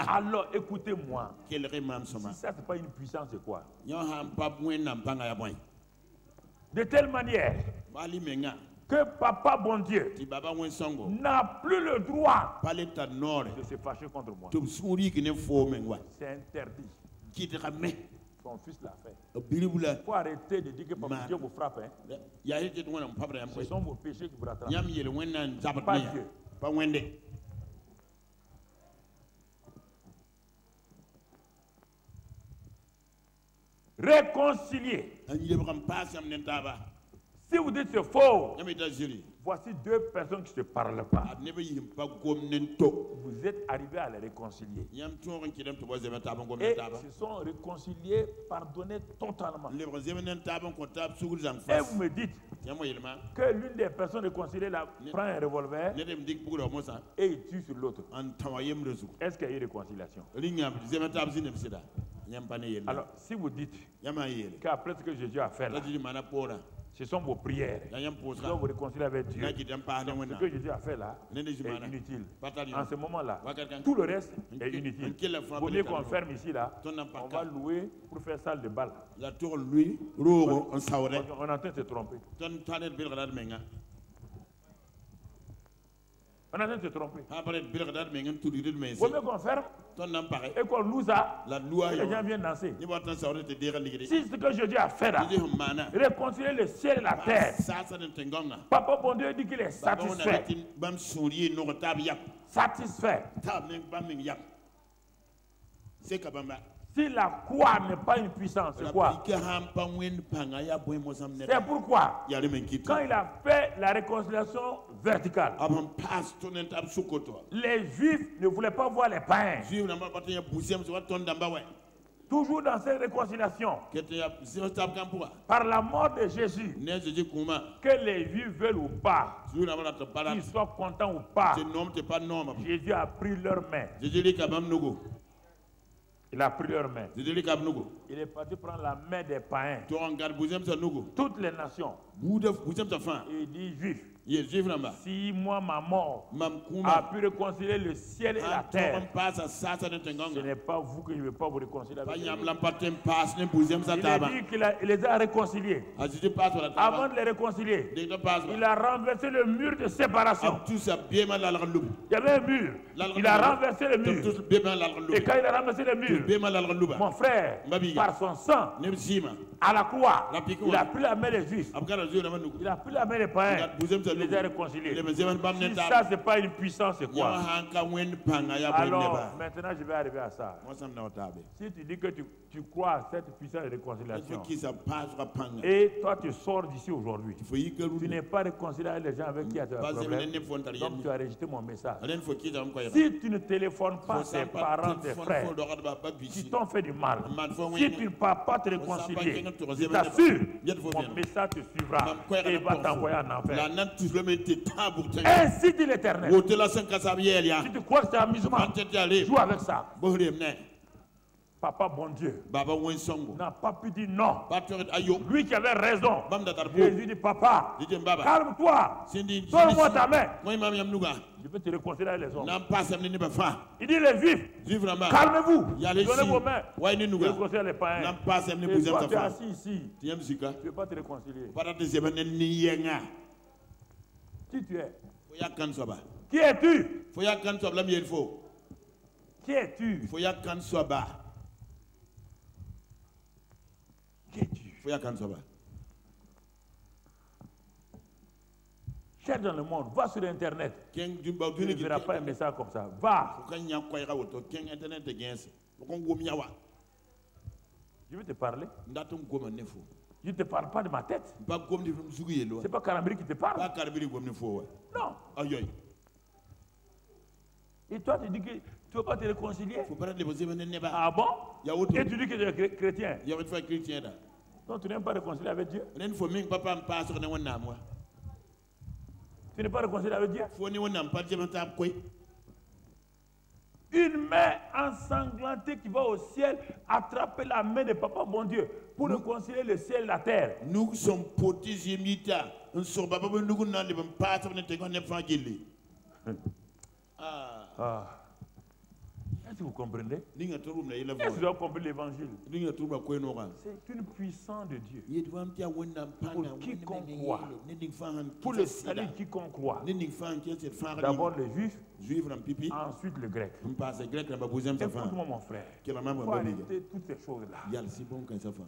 Alors écoutez-moi. Si ça c'est pas une puissance, c'est quoi? De telle manière que Papa bon Dieu n'a plus le droit de se fâcher contre moi. C'est interdit. Son fils l'a fait. Il faut arrêter de dire que Papa Dieu vous frappe. Ce sont vos péchés qui vous rattrapent. Pas Dieu. Réconcilier. Si vous dites c'est faux, voici deux personnes qui ne se parlent pas. Vous êtes arrivés à les réconcilier. Et ils se sont réconciliés, pardonnés totalement. Et vous me dites que l'une des personnes réconciliées là, prend un revolver et il tue sur l'autre. Est-ce qu'il y a eu réconciliation? Alors, si vous dites qu'après ce que Jésus a fait là, ce sont vos prières qui doivent vous réconcilier avec Dieu. Donc, ce que Jésus a fait là est inutile. En ce moment-là, tout le reste est inutile. Vaut mieux qu'on ferme ici là. On va louer pour faire salle de bal. On est en train de se tromper. On est en train de se tromper. Vaut mieux qu'on ferme et qu'on loue ça. Et les gens viennent danser. Si ce que Jésus a fait là, réconcilier le ciel et la terre, Papa bon Dieu dit qu'il est satisfait. Satisfait. Si la croix n'est pas une puissance, c'est quoi? C'est pourquoi, quand il a fait la réconciliation verticale, les Juifs ne voulaient pas voir les païens. Toujours dans cette réconciliation, par la mort de Jésus, que les Juifs veulent ou pas, qu'ils soient contents ou pas, Jésus a pris leurs mains. Il a pris leurs mains. Il est parti prendre la main des païens. Toutes les nations. Et il dit, Juifs, Si moi, ma mort, a pu réconcilier le ciel et la terre, ce n'est pas vous que je ne vais pas vous réconcilier avec Dieu. Il a dit qu'il les a réconciliés. Avant de les réconcilier, il a renversé le mur de séparation. Il y avait un mur. Il a renversé le mur. Et quand il a renversé le mur, mon frère, par son sang, à la croix, il a pris la main des Juifs. Il a pris la main des païens. Il les a réconciliés. Si ça, ce n'est pas une puissance, c'est quoi? Alors, maintenant, je vais arriver à ça. Si tu dis que tu crois à cette puissance de réconciliation, et toi, tu sors d'ici aujourd'hui, tu n'es pas réconcilié avec les gens avec qui tu as des problèmes, donc tu as rejeté mon message. Si tu ne téléphones pas tes parents, tes frères, qui t'ont fait du mal, si tu ne peux pas te réconcilier, je t'assure, mon message te suivra et va t'envoyer en enfer. Ainsi dit l'Éternel. Si tu crois que c'est amusement, joue avec ça. Papa, bon Dieu, n'a pas pu dire non. Lui qui avait raison. Jésus dit, papa, calme-toi. Donne-moi ta main. Je vais te réconcilier avec les hommes. Il dit, les Juifs, calmez-vous. Donnez vos mains. Réconcilier les païens. Et toi, tu es assis ici. Tu ne veux pas te réconcilier. Qui tu es? Qui es-tu? Qui es-tu? Qui es-tu? Cherche dans le monde, va sur Internet. Tu ne verras pas un message comme ça. Va. Je vais te parler. Je ne te parle pas de ma tête. C'est pas Karambiri qui te parle. Non. Et toi, tu dis que tu ne veux pas te réconcilier. Ah bon? Et tu dis que tu es chrétien. Donc tu n'aimes pas réconcilier avec Dieu. Tu n'es pas réconcilié avec Dieu. Une main ensanglantée qui va au ciel attraper la main de Papa bon Dieu pour réconcilier le ciel et la terre. Nous sommes protégés. Est-ce que vous comprenez? Est-ce que vous avez compris l'évangile? C'est une puissance de Dieu. Pour quiconque croit. Pour le salut de quiconque croit. D'abord les Juifs, ensuite le Grec. Écoute-moi mon frère. Il faut arrêter toutes ces choses-là.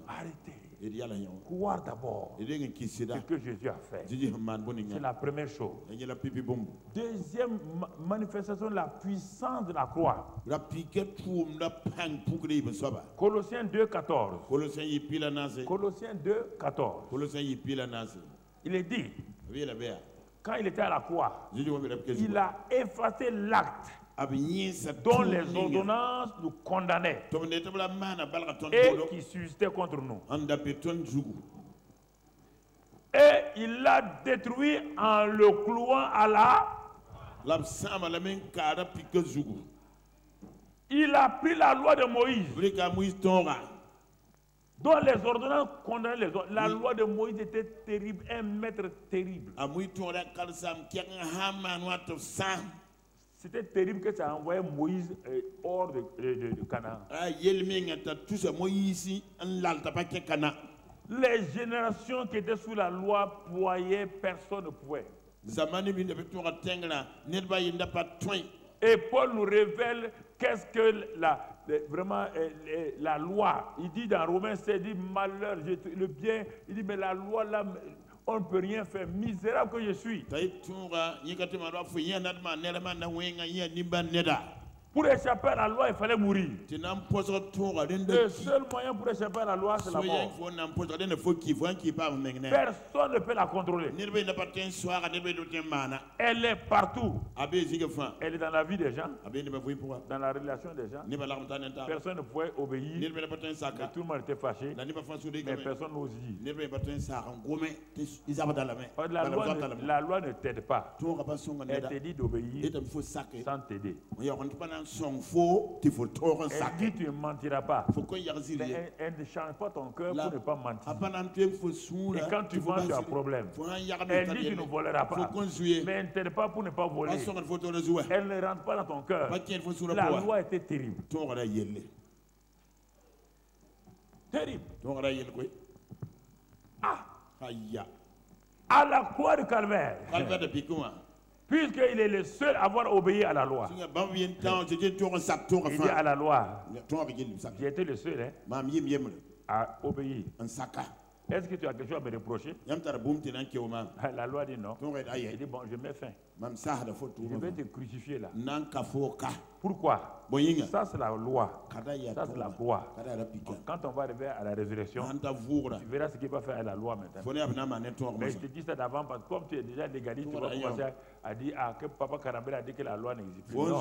Arrêtez. Croire d'abord ce que Jésus a fait. C'est la première chose. Deuxième manifestation de la puissance de la croix. Colossiens 2,14. Colossiens 2,14. Il est dit, quand il était à la croix, il a effacé l'acte dont les ordonnances nous condamnaient et qui suscitaient contre nous. Et il l'a détruit en le clouant à la... Il a pris la loi de Moïse dont les ordonnances condamnaient les autres. La loi de Moïse était terrible, un maître terrible. C'était terrible que ça envoyait Moïse hors de Canaan. Les générations qui étaient sous la loi ployaient, personne ne pouvait. Et Paul nous révèle qu'est-ce que vraiment la loi. Il dit dans Romains 7, il dit malheur, le bien. Il dit mais la loi là, on ne peut rien faire. Misérable que je suis. Pour échapper à la loi, il fallait mourir. Le seul moyen pour échapper à la loi, c'est la mort. Personne ne peut la contrôler. Elle est partout. Elle est dans la vie des gens, dans la relation des gens. Personne ne pouvait obéir. Mais tout le monde était fâché. Mais personne n'ose dire. La loi ne t'aide pas. Elle te dit d'obéir sans t'aider. dit tu ne mentiras pas. Mais elle ne change pas ton cœur pour ne pas mentir. Et quand tu mens, tu as un problème. Elle dit tu ne voleras pas. Mais elle ne t'aide pas pour ne pas voler. Elle ne rentre pas dans ton cœur. La loi était terrible. Terrible. Ah! À la croix du Calvaire. Puisqu'il est le seul à avoir obéi à la loi. Il dit à la loi. J'ai été le seul à obéir. Est-ce que tu as quelque chose à me reprocher? La loi dit non. Il dit bon, je mets fin. Je vais te crucifier là. Pourquoi? Ça c'est la loi. Ça c'est la croix. Quand on va arriver à la résurrection, tu verras ce qu'il va faire à la loi maintenant. Mais je te dis ça d'avant parce que comme tu es déjà légaliste, tu vas commencer à dire que Papa Karambel a dit que la loi n'existe plus. Non.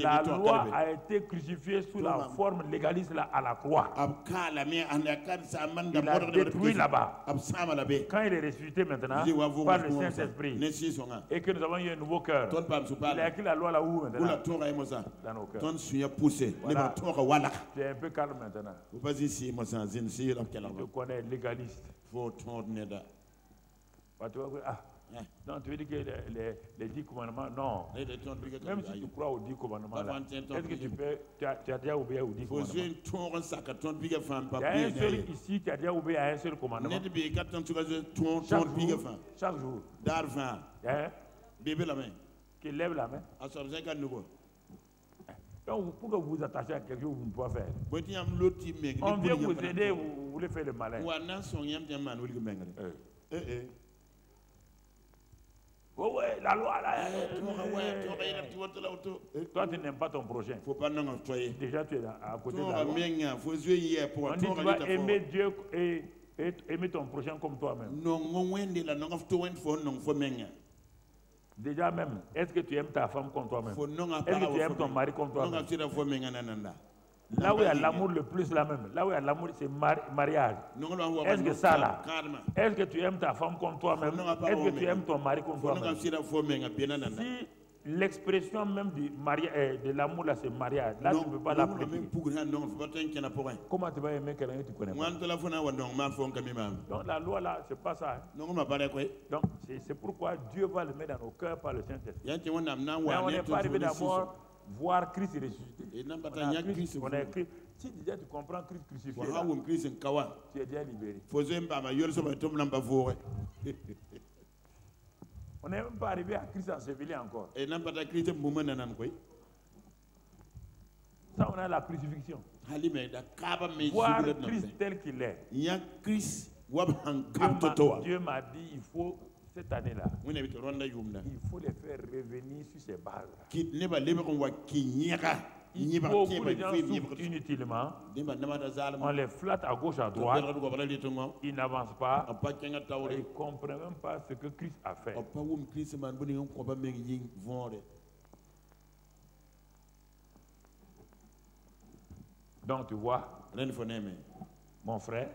La loi a été crucifiée sous la forme légaliste là, à la croix. Il a détruit là-bas. Quand il est ressuscité maintenant par le Saint-Esprit et que nous avons eu un nouveau cœur, il a écrit la loi là-haut maintenant. Dans nos cœurs. Voilà. Tu es un peu calme maintenant. Tu connais légaliste. Donc tu veux dire que les 10 commandements, non. Même si tu crois aux 10 commandements, est-ce que tu as déjà obéi aux 10 commandements? Il y a un seul ici qui a déjà obéi à un seul commandement. Chaque jour. Qui lève la main. Donc, pour que vous vous attachiez à quelque chose, vous ne pouvez pas faire. On vient vous aider, vous voulez faire le malin. Oh ouais, la loi là. Toi, tu n'aimes pas ton prochain. Déjà, tu es à côté de la loi. On dit tu vas aimer Dieu et aimer ton prochain comme toi-même. Déjà même, est-ce que tu aimes ta femme comme toi-même? Est-ce que tu aimes ton mari comme toi-même? Là où il y a l'amour le plus là même, là où il y a l'amour c'est mariage. Est-ce que ça là? Est-ce que tu aimes ta femme comme toi-même? Est-ce que tu aimes ton mari comme toi-même? Si l'expression même du mariage, de l'amour là c'est mariage, là tu ne peux pas l'appliquer. Comment tu vas aimer quelqu'un que tu connais pas? Donc la loi là, c'est pas ça. Donc c'est pourquoi Dieu va le mettre dans nos cœurs par le Saint-Esprit. Mais on n'est pas arrivé d'abord voir Christ ressuscité. On a écrit. Si déjà tu comprends Christ crucifié, là, tu es déjà libéré. On n'est même pas arrivé à Christ enseveli encore. Ça, on a la crucifixion. Voir Christ tel qu'il est. Dieu m'a dit, il faut, cette année-là, il faut les faire revenir sur ces bases. Il faut que les gens souffrent inutilement. On les flatte à gauche, à droite. Ils n'avancent pas. Ils ne comprennent même pas ce que Christ a fait. Donc tu vois, mon frère.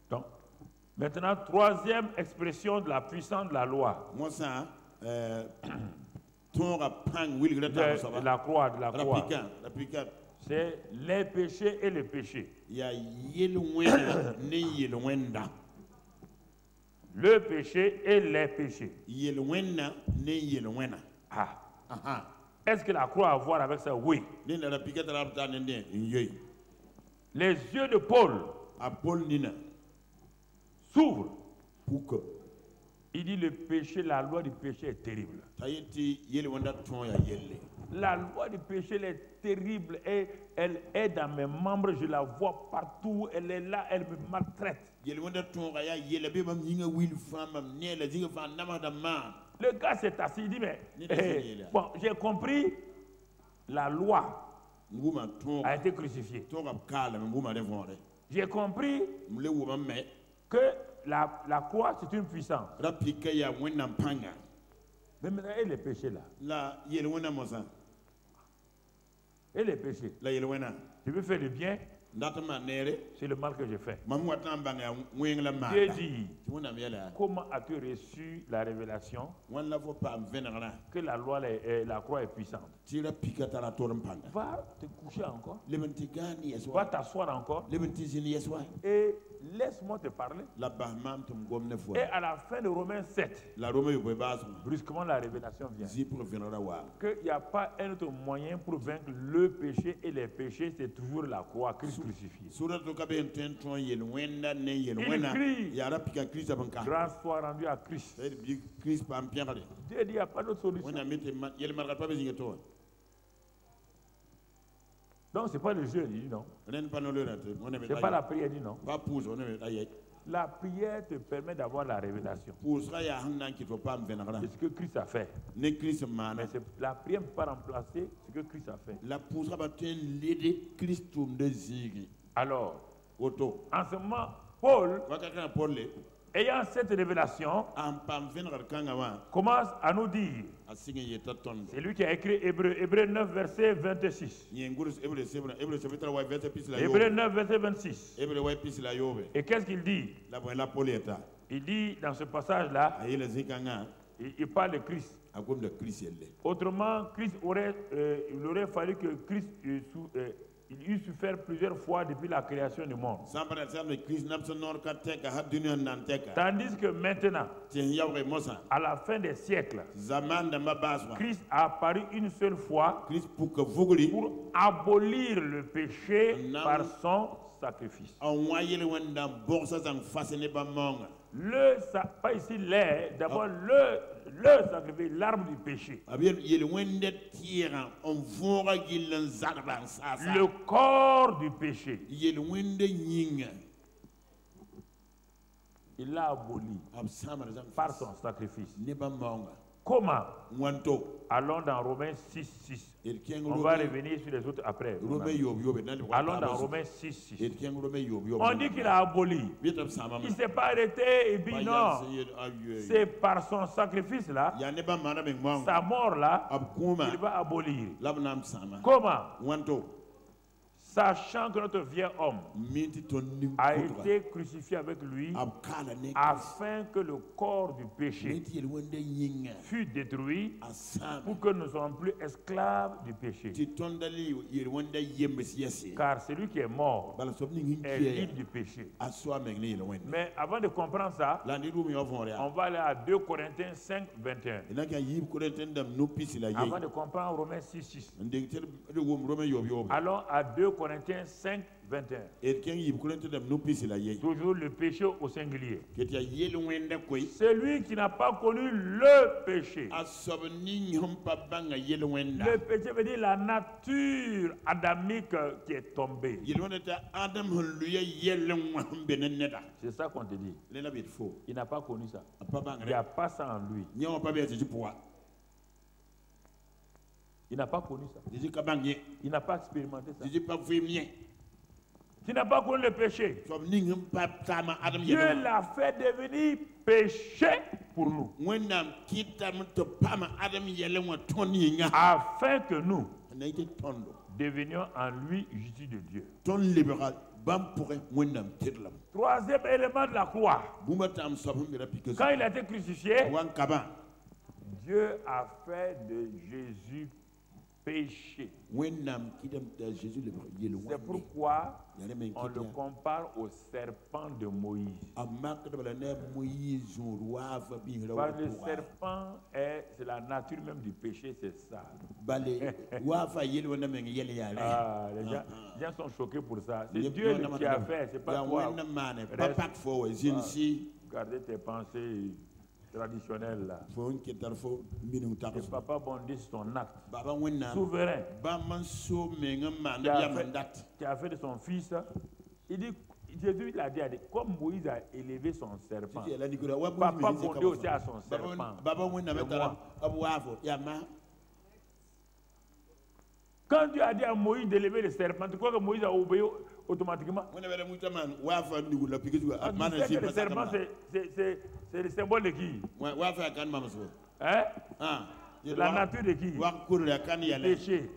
Donc, maintenant, troisième expression de la puissance de la loi. De la croix. C'est les péchés et les péchés. Le péché et les péchés. Est-ce que la croix a à voir avec ça? Oui. Les yeux de Paul s'ouvrent. Il dit le péché, la loi du péché est terrible. La loi du péché elle est terrible et elle est dans mes membres, je la vois partout, elle est là, elle me maltraite. Le gars s'est assis, il dit mais bon, j'ai compris, la loi a été crucifiée. J'ai compris que la croix c'est une puissance. Mais maintenant, et les péchés là? Et les péchés? Je veux faire le bien, c'est le mal que j'ai fait. Dieu dit, comment as-tu reçu la révélation que la croix est puissante? Va te coucher encore. Va t'asseoir encore. Et laisse-moi te parler. Et à la fin de Romains 7, brusquement la révélation vient. Qu'il n'y a pas un autre moyen pour vaincre le péché et les péchés, c'est toujours la croix, Christ crucifié. Il crie, grâce soit rendue à Christ. Dieu dit, il n'y a pas d'autre solution. Donc, ce n'est pas le jeu, il dit non. Ce n'est pas la prière, il dit non. La prière te permet d'avoir la révélation. C'est ce que Christ a fait. Mais la prière ne peut pas remplacer ce que Christ a fait. Alors, en ce moment, Paul, ayant cette révélation, commence à nous dire, c'est lui qui a écrit Hébreux 9, verset 26. Hébreux 9, verset 26. Et qu'est-ce qu'il dit? Il dit dans ce passage-là, il parle de Christ. Autrement, il aurait fallu que Christ il eut souffert plusieurs fois depuis la création du monde. Tandis que maintenant, à la fin des siècles, Christ a apparu une seule fois pour abolir le péché par son sacrifice. Pas ici l'air, d'abord le sacrifice, l'arme du péché. Le corps du péché. Il l'a aboli par son sacrifice. Comment? Allons dans Romains 6, 6. On va revenir sur les autres après. Allons dans Romains 6, 6. On dit qu'il a aboli. Il ne s'est pas arrêté et dit non. C'est par son sacrifice-là, sa mort-là, il va abolir. Comment? Sachant que notre vieil homme a été crucifié avec lui afin que le corps du péché fût détruit pour que nous ne soyons plus esclaves du péché. Car celui qui est mort est libre du péché. Mais avant de comprendre ça, on va aller à 2 Corinthiens 5, 21. Avant de comprendre Romains 6, 6. Allons à 2 Corinthiens 5, 21. Toujours le péché au singulier. Celui qui n'a pas connu le péché. Le péché veut dire la nature adamique qui est tombée. C'est ça qu'on te dit. Il n'a pas connu ça. Il n'y a pas ça en lui. Il n'a pas connu ça. Il n'a pas expérimenté ça. Tu n'as pas connu le péché. Dieu l'a fait devenir péché pour nous. Afin que nous devenions en lui justice de Dieu. Troisième élément de la croix. Quand il a été crucifié, Dieu a fait de Jésus péché. C'est pourquoi on le compare au serpent de Moïse. Parce que le serpent, c'est la nature même du péché, c'est ça. Les gens sont choqués pour ça. C'est Dieu qui a fait, c'est pas toi. Gardez tes pensées traditionnel là. Et papa bondit son acte souverain qui a fait de son fils. Il dit, Jésus l'a dit, comme Moïse a élevé son serpent, papa bondit aussi à son serpent. Quand Dieu a dit à Moïse d'élever le serpent, tu crois que Moïse a obéi automatiquement? Le serpent, c'est le symbole de qui? Hein? La nature de qui? Péché.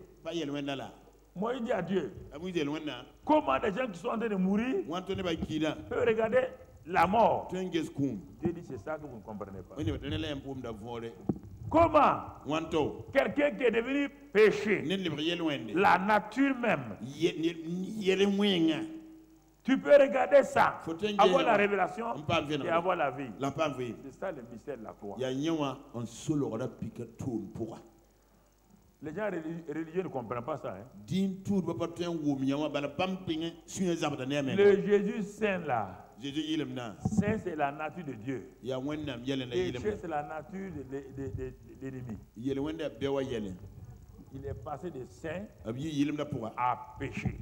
Moi, il dit à Dieu, comment des gens qui sont en train de mourir peuvent regarder la mort? Dieu dit, c'est ça que vous ne comprenez pas. Comment quelqu'un qui est devenu péché, la nature même, tu peux regarder ça, avoir la révélation et avoir la vie. C'est ça le mystère de la croix. Les gens religieux ne comprennent pas ça. Hein? Le Jésus saint là, saint c'est la nature de Dieu. Péché c'est la nature de l'ennemi. Il est passé de saint à péché.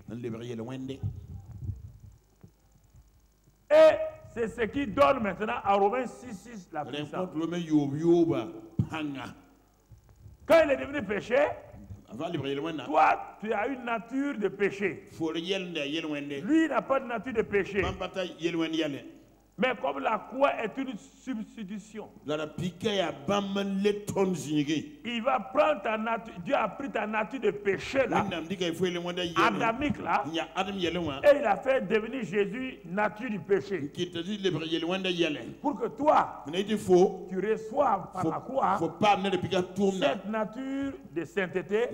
Et c'est ce qui donne maintenant à Romains 6:6 la puissance. Quand il est devenu péché, toi, tu as une nature de péché. Lui, il n'a pas de nature de péché. Mais comme la croix est une substitution, il va prendre ta nature. Dieu a pris ta nature de péché là, adamique là, et il a fait devenir Jésus nature du péché. Pour que toi, tu reçoives par la croix cette nature de sainteté.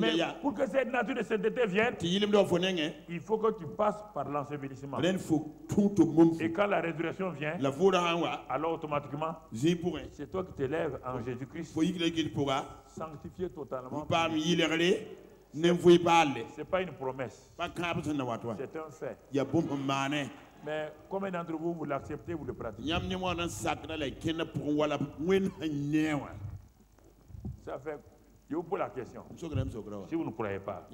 Mais pour que cette nature de sainteté vienne, il faut que tu passes par l'ensevelissement. Et quand la résurrection vient, alors automatiquement, c'est toi qui t'élèves en Jésus-Christ, sanctifié totalement. Ce n'est pas une promesse, c'est un fait. Mais combien d'entre vous, vous l'acceptez, vous le pratiquez? Ça fait... Je vous pose la question. Si vous ne croyez pas,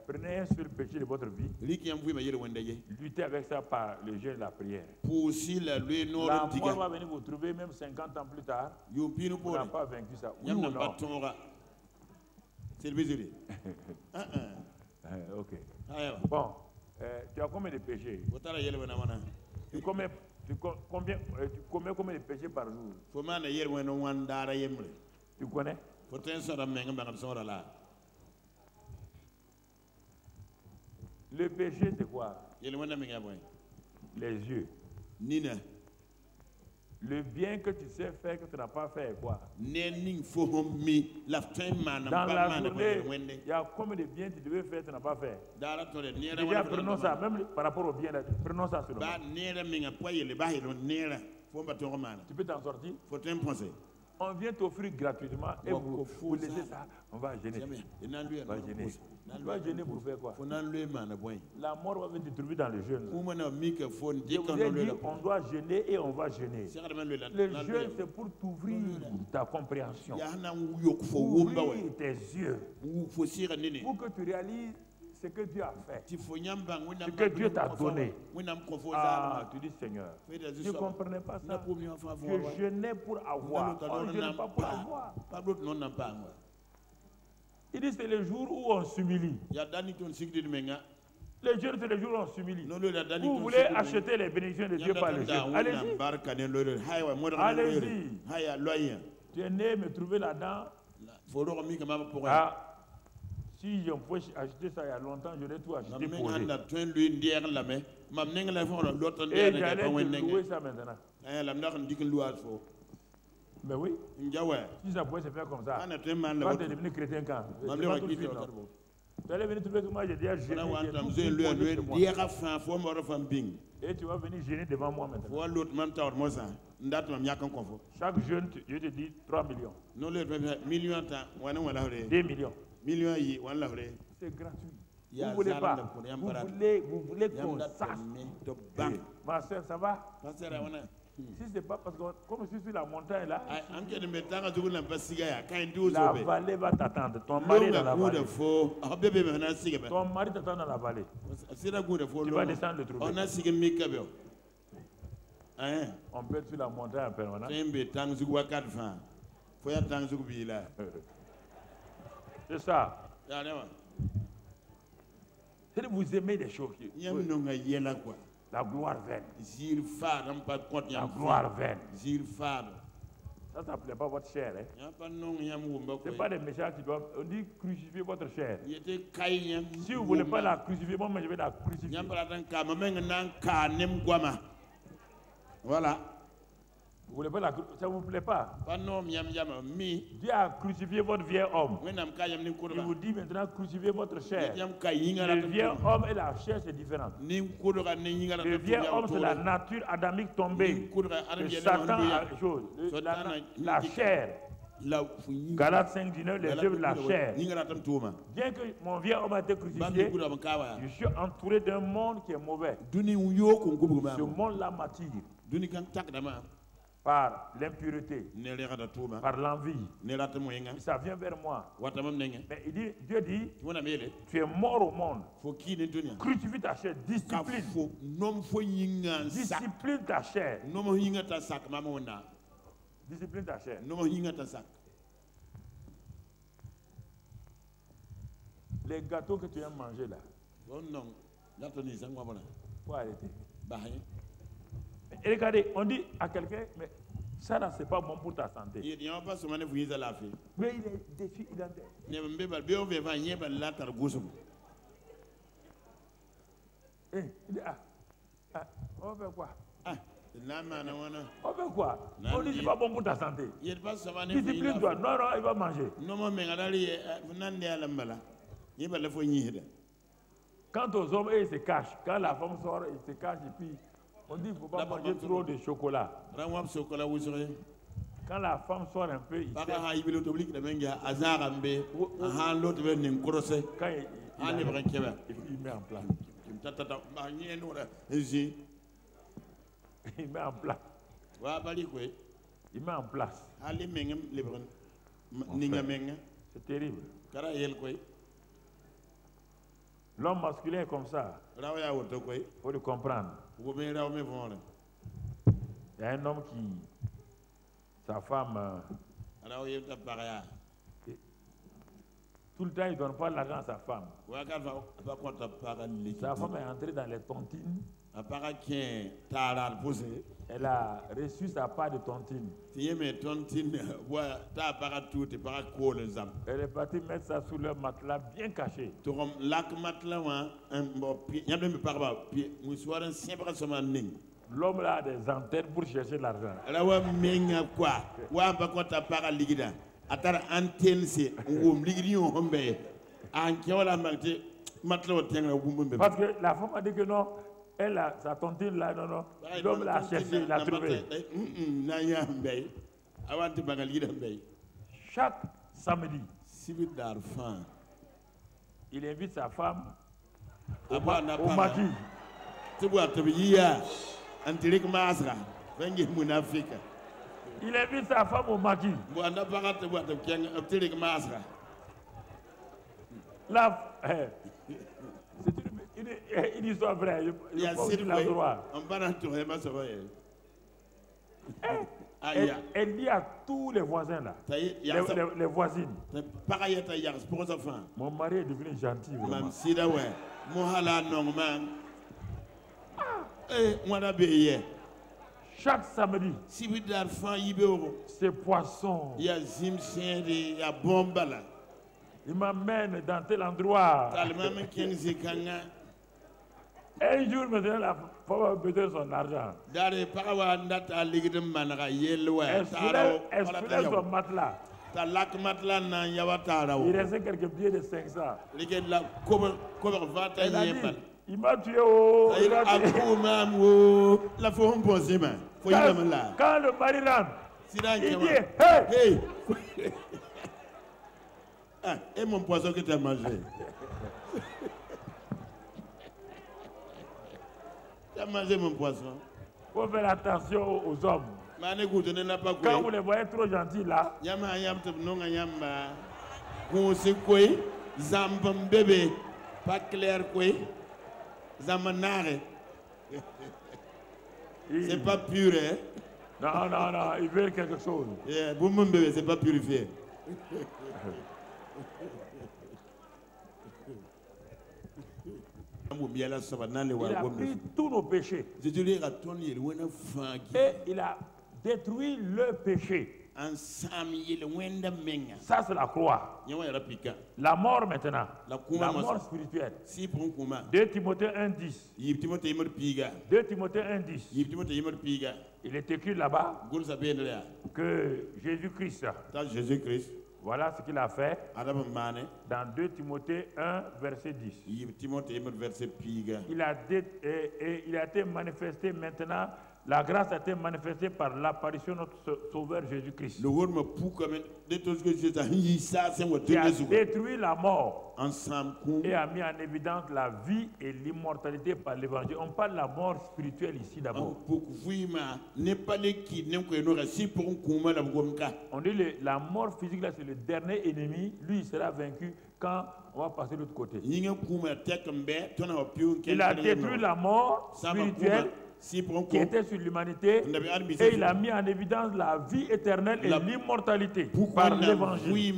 prenez un seul péché de votre vie, luttez avec ça par le jeûne et la prière. La mort va venir vous trouver même 50 ans plus tard. Vous n'avez pas vaincu ça. Oui ou non? Ok. Bon, tu as combien de péchés? Tu commets combien de péchés par jour? Tu connais? Le péché, c'est quoi? Les yeux. Le bien que tu sais faire que tu n'as pas fait, quoi? Dans la journée, il y a combien de bien tu devais faire que tu n'as pas fait? Déjà, prenons ça, même par rapport au bien, prenons ça seulement. Tu peux t'en sortir? On vient t'offrir gratuitement et vous laissez ça, on va gêner. On va gêner pour faire quoi? La mort va venir te trouver dans le jeûne. Je vous ai dit, on doit gêner et on va gêner. Le jeûne, c'est pour t'ouvrir ta compréhension, ouvrir tes yeux, pour que tu réalises ce que Dieu a fait, ce que Dieu t'a donné. Ah, tu dis Seigneur, je ne comprenais pas ça. Je jeûnais pour avoir, on ne jeûne pas pour avoir. Il dit c'est le jour où on s'humilie. Le jeûne, c'est le jour où on s'humilie. Vous voulez acheter les bénédictions de Dieu par le jeûne. Allez-y. Allez-y. Tu es né me trouver là-dedans. Ah. Si je pouvais acheter ça il y a longtemps, j'aurais tout acheté pour lui. Et j'allais te louer ça maintenant. Mais oui. Si ça pouvait se faire comme ça, quand tu es devenu chrétien quand? Tu allais venir trouver que moi j'ai déjà gêné. Et tu vas venir gêner devant moi maintenant. Chaque jeune, je te dis 3 millions. 2 millions. C'est gratuit. Vous ne voulez pas. Vous voulez qu'on sache. Ma soeur, ça va? Si ce n'est pas parce que, comme je suis sur la montagne là, la vallée va t'attendre. Ton mari est dans la vallée. Ton mari t'attend dans la vallée. Tu vas descendre le trouver. On peut être sur la montagne en permanence. C'est ça. C'est vous aimez des choses. La gloire vaine. La gloire vaine. Ça ne plaît pas votre chair. Hein? Ce n'est pas des méchants qui doivent. On dit crucifier votre chair. Si vous ne voulez pas la crucifier, moi je vais la crucifier. Voilà. Vous voulez pas la crucifier, ça ne vous plaît pas? Dieu a crucifié votre vieil homme. Il vous dit maintenant crucifier votre chair. Le vieil homme et la chair, c'est différent. Le vieil homme, c'est la nature adamique tombée. Le Satan a chose. La chair. Galates 5:19, les œuvres de la chair. Bien que mon vieil homme a été crucifié, je suis entouré d'un monde qui est mauvais. Ce monde-là m'attire. Par l'impureté, par l'envie. Ça vient vers moi. Mais il dit, Dieu dit, tu es mort au monde. Crucifie ta chair, discipline. Discipline ta chair. Discipline ta chair. Les gâteaux que tu aimes manger là. Faut arrêter. Et regardez, on dit à quelqu'un, mais ça là, c'est pas bon pour ta santé. Mais il est déçu, il dit, on fait quoi? On fait quoi? On dit, c'est pas bon pour ta santé. Discipline-toi. Non, non, il va manger. Quant aux hommes, ils se cachent. Quand la femme sort, ils se cachent et puis on dit qu'il ne faut pas manger trop de chocolat. Quand la femme sort un peu, il met en place. Il met en place. Il met en place. C'est terrible. L'homme masculin est comme ça. Il faut le comprendre. Il y a un homme qui, sa femme, tout le temps il ne donne pas l'argent à sa femme. Sa femme est entrée dans les tontines. Elle a reçu sa part de tontine. Elle est partie mettre ça sous le matelas bien caché. L'homme là a des antennes pour chercher l'argent. Parce que la femme a dit que non. Elle a sa tontine là, non, non. L'homme l'a cherché, il l'a trouvé. Chaque samedi, il invite sa femme au maquis. Il invite sa femme au maquis. Là, c'est une histoire vraie. Elle dit à tous les voisins là, les voisines. Mon mari est devenu gentil. Chaque samedi, c'est poisson. Il m'amène dans tel endroit. Un jour, maintenant, la femme a besoin de son argent. Elle soulève son matelas. Il restait quelques billets de 500. Elle a dit, il m'a tué. Quand le mari rentre, il dit, hey! Et mon poisson que tu as mangé. Tu as mangé mon poisson. Il faut faire attention aux hommes. Quand vous les voyez trop gentils là, c'est pas pur, hein? Non, non, non, ils veulent quelque chose. Mon bébé, c'est pas purifié. Il a pris tous nos péchés. Et il a détruit le péché. Ça, c'est la croix. La mort maintenant. La mort spirituelle. 2 Timothée 1,10. 2 Timothée 1,10. Il est écrit là-bas que Jésus-Christ, voilà ce qu'il a fait dans 2 Timothée 1, verset 10. Il a été manifesté maintenant. La grâce a été manifestée par l'apparition de notre Sauveur Jésus-Christ. Qui a détruit la mort et a mis en évidence la vie et l'immortalité par l'évangile. On parle de la mort spirituelle ici d'abord. On dit la mort physique, là, c'est le dernier ennemi. Lui, il sera vaincu quand on va passer de l'autre côté. Il a détruit la mort spirituelle qui était sur l'humanité et il a mis en évidence la vie éternelle et l'immortalité par l'évangile.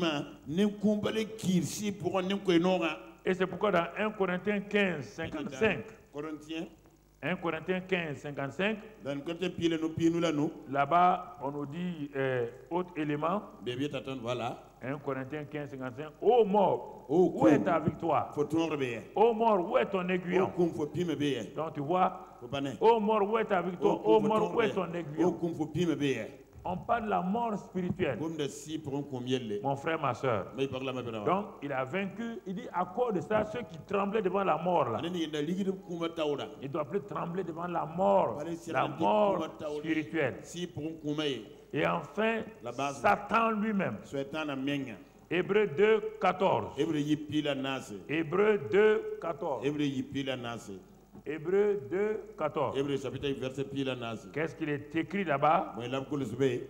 Et c'est pourquoi dans 1 Corinthiens 15, 55, 1 Corinthiens 15, 55, là-bas on nous dit autre élément. 1 Corinthiens 15, 55. Ô mort, où est ta victoire? Ô mort, où est ton aiguillon? Donc tu vois, ô mort, où est ta victoire? Ô mort, où est ton aiguillon? On parle de la mort spirituelle. Mon frère, ma soeur. Donc il a vaincu. Il dit à cause de ça, ceux qui tremblaient devant la mort là, ils ne doivent plus trembler devant la mort spirituelle. Et enfin, Satan lui-même. Hébreux 2, 14. Hébreux 2, 14. Hébreux 2, 14. Qu'est-ce qu'il est écrit là-bas?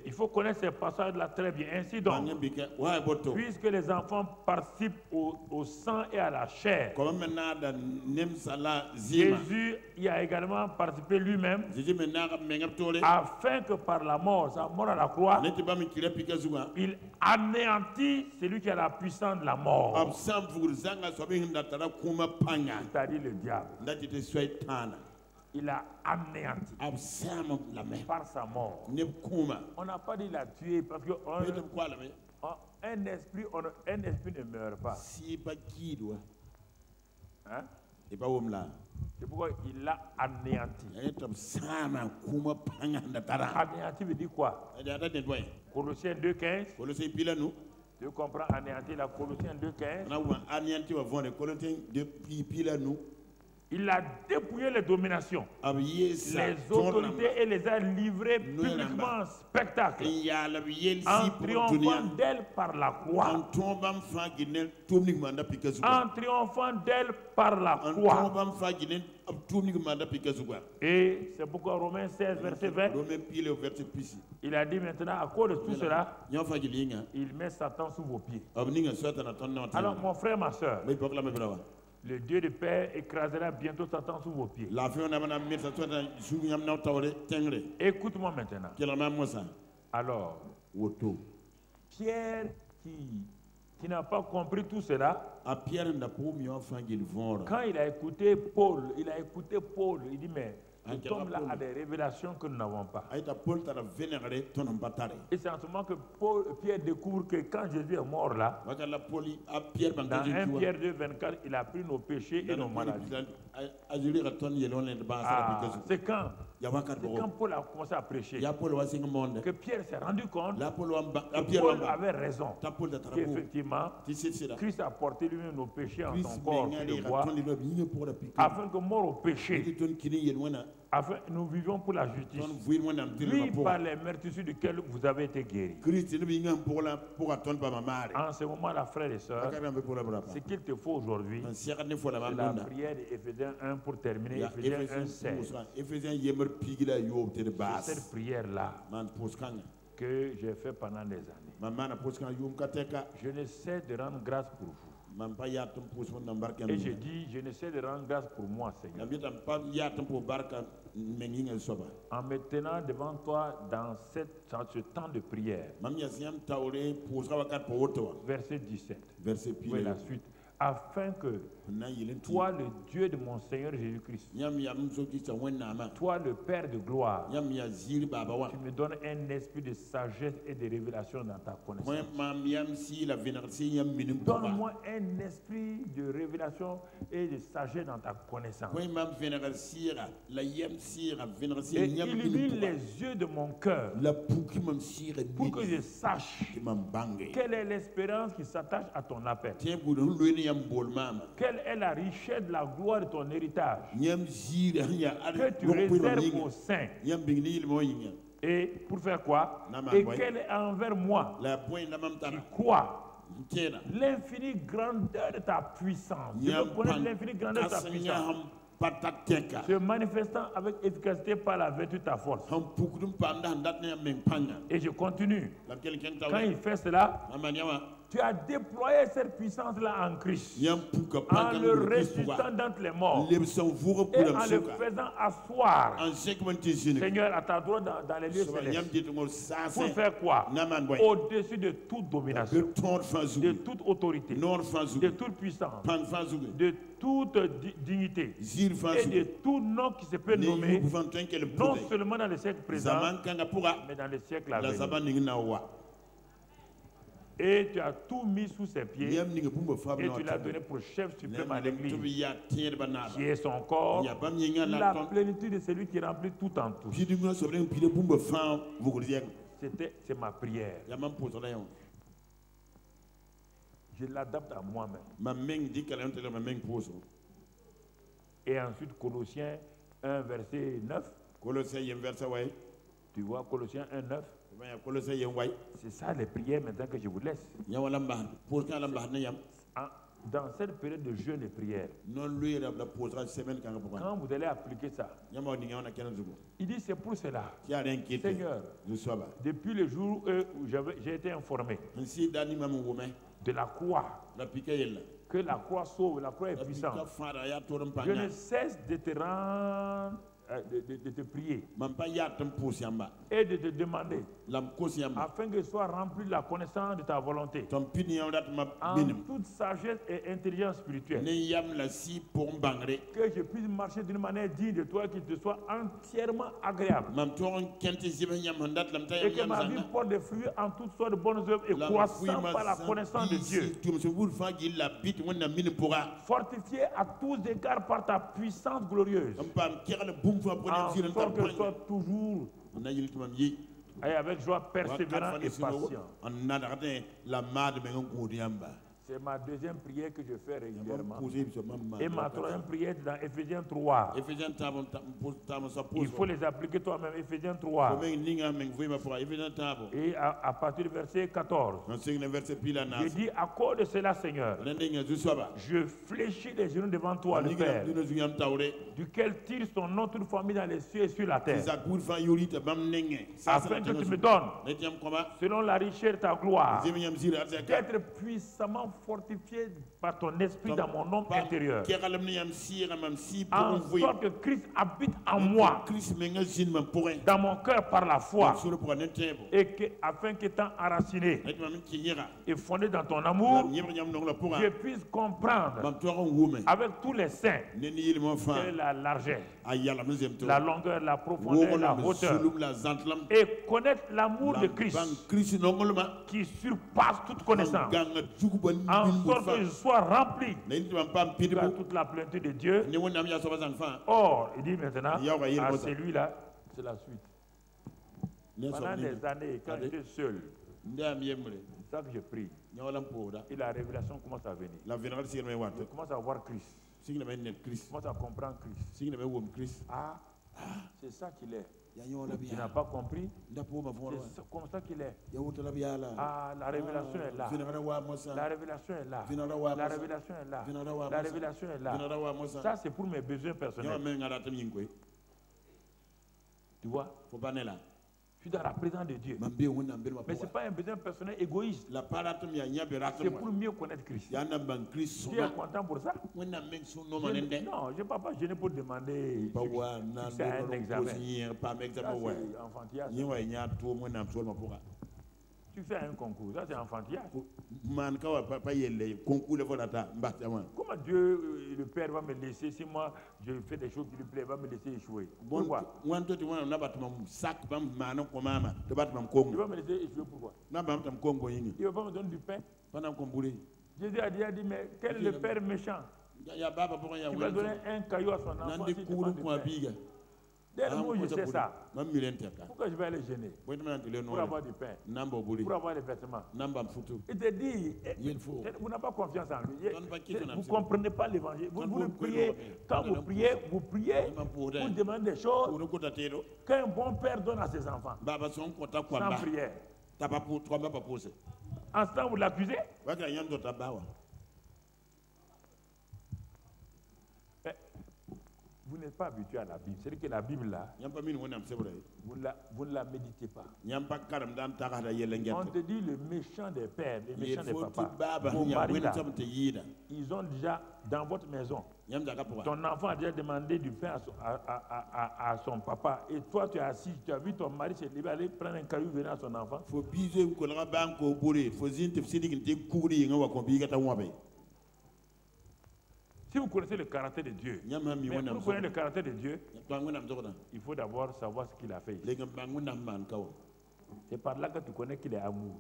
Il faut connaître ces passages-là très bien. Ainsi donc, puisque les enfants participent au sang et à la chair, Jésus y a également participé lui-même, afin que par la mort, sa mort à la croix, il anéantit celui qui a la puissance de la mort, c'est-à-dire le diable. Il a anéanti par sa mort. On n'a pas dit il a tué parce que un esprit ne meurt pas. Hein? C'est pourquoi il l'a anéanti. Anéanti veut dire quoi? Colossiens 2,15. Tu comprends anéanti la Colossiens 2,15. Il a dépouillé les dominations, les autorités et les a livrées publiquement en spectacle, en triomphant d'elles par la croix. En triomphant d'elles par la croix. Et c'est pourquoi Romains 16, verset 20, il a dit maintenant, à cause de tout cela, il met Satan sous vos pieds. Alors mon frère, ma soeur, le Dieu de paix écrasera bientôt Satan sous vos pieds. Écoute-moi maintenant. Alors, Pierre qui n'a pas compris tout cela, quand il a écouté Paul, il dit mais nous sommes là à des révélations que nous n'avons pas. Et c'est en ce moment que Pierre découvre que quand Jésus est mort là, dans 1 Pierre 2, 24, il a pris nos péchés et nos maladies. C'est quand Paul a commencé à prêcher que Pierre s'est rendu compte que Paul avait raison. Qu'effectivement, Christ a porté lui-même nos péchés en son corps sur le bois, afin que mort au péché, afin que nous vivions pour la justice. Lui, par les meurtrissures duquel vous avez été guéris. En ce moment-là, frères et sœurs, ce qu'il te faut aujourd'hui, c'est la prière d'Éphésiens 1 pour terminer. Éphésiens 1, 16. C'est cette prière-là que j'ai fait pendant des années. Je ne sais de rendre grâce pour vous. Et je dis, je ne sais de rendre grâce pour moi, Seigneur. En me tenant devant toi dans ce temps de prière. Verset 17. Oui, la suite. afin que toi, le Dieu de mon Seigneur Jésus-Christ, toi, le Père de gloire, tu me donnes un esprit de sagesse et de révélation dans ta connaissance. Donne-moi un esprit de révélation et de sagesse dans ta connaissance. Et illumine les yeux de mon cœur pour que je sache quelle est l'espérance qui s'attache à ton appel. Quelle est la richesse de la gloire de ton héritage que tu réserves aux saints. Et pour faire quoi? Et quelle est envers moi qui crois l'infinie grandeur de ta puissance. Je veux connaître l'infinie grandeur de ta puissance, se manifestant avec efficacité par la vertu de ta force. Et je continue. Quand il fait cela, tu as déployé cette puissance-là en Christ, en le ressuscitant d'entre les morts et en le faisant asseoir, Seigneur, à ta droite dans les lieux célestes. Pour faire quoi? Au-dessus de toute domination, de toute autorité, de toute puissance, de toute dignité et de tout nom qui se peut nommer, non seulement dans le siècle présent, mais dans le siècle à venir. Et tu as tout mis sous ses pieds et tu l'as donné pour chef suprême à l'église, qui est son corps, la plénitude de celui qui remplit tout en tout. C'est ma prière. Je l'adapte à moi-même. Et ensuite, Colossiens 1, verset 9. Tu vois, Colossiens 1, 9. C'est ça les prières maintenant que je vous laisse. Dans cette période de jeûne et prière, quand vous allez appliquer ça, il dit c'est pour cela, Seigneur, depuis le jour où j'ai été informé de la croix, que la croix sauve, la croix est puissante, je ne cesse de te rendre, de te prier et de te demander afin que sois rempli de la connaissance de ta volonté en toute sagesse et intelligence spirituelle, que je puisse marcher d'une manière digne de toi, qui te soit entièrement agréable et que ma vie porte des fruits en toutes sortes de bonnes œuvres et croissant par la connaissance de Dieu, fortifié à tous égards par ta puissance glorieuse, en sorte que je sois toujours et avec joie persévérant et patient. C'est ma deuxième prière que je fais régulièrement. Et ma troisième prière est dans Éphésiens 3. Il faut les appliquer toi-même. Éphésiens 3. Et à partir du verset 14. Je dis à cause de cela, Seigneur, je fléchis les genoux devant toi, le Père, duquel tire son nom toute famille dans les cieux et sur la terre, afin que tu me donnes, selon la richesse de ta gloire, d'être puissamment fortifié par ton esprit dans mon homme intérieur, en sorte que Christ habite en moi, dans mon cœur par la foi, et que, afin qu'étant enraciné et fondé dans ton amour, je puisse comprendre avec tous les saints quelle est la largesse, la longueur, la profondeur, la hauteur, et connaître l'amour de Christ qui surpasse toute connaissance, en sorte que je sois rempli de toute la plénitude de Dieu. Or, il dit maintenant à celui-là, c'est la suite. Pendant des années, quand j'étais seul, c'est ça que je prie, et la révélation commence à venir. Je commence à voir Christ. Je commence à comprendre Christ. Ah, c'est ça qu'il est. Tu n'as pas compris? C'est comme ça qu'il est. Ah, la révélation est là. La révélation est là. La révélation est là. La révélation est là. Ça, c'est pour mes besoins personnels. Tu vois? Je suis dans la présence de Dieu. Mais ce n'est pas un besoin personnel égoïste. C'est pour mieux connaître Christ. Tu es content pour ça? Non, je ne peux pas gêner pour demander succès à un examen. Ça, c'est enfantillage. Tu fais un concours, ça c'est enfantillage. Comment Dieu, le Père, va me laisser, si moi je fais des choses qui lui plaisent, va me laisser échouer? Pourquoi? Il va me laisser échouer pourquoi? Il ne va pas me donner du pain. Jésus a dit, mais quel est le Père méchant qui va donner un caillou à son enfant si tu manges du pain? Dès le moment où je sais ça, pourquoi je vais aller gêner? Pour avoir du pain, pour avoir des vêtements. Il te dit, vous n'avez pas confiance en lui. Vous ne comprenez pas l'évangile. Vous priez, quand vous priez, vous demandez des choses qu'un bon père donne à ses enfants. Sans prière. En ce temps, vous l'accusez? Vous n'êtes pas habitué à la Bible. C'est-à-dire que la Bible, là, vous ne la méditez pas. On te dit le méchant des pères, le méchant des papas. Vos maris, là, ils ont déjà, dans votre maison, ton enfant a déjà demandé du pain à son papa. Et toi, tu es assis, tu as vu ton mari se lever, aller prendre un caillou, venir à son enfant. Si vous connaissez le caractère de Dieu, mais pour connaître le caractère de Dieu, il faut d'abord savoir ce qu'il a fait. C'est par là que tu connais qu'il est amour.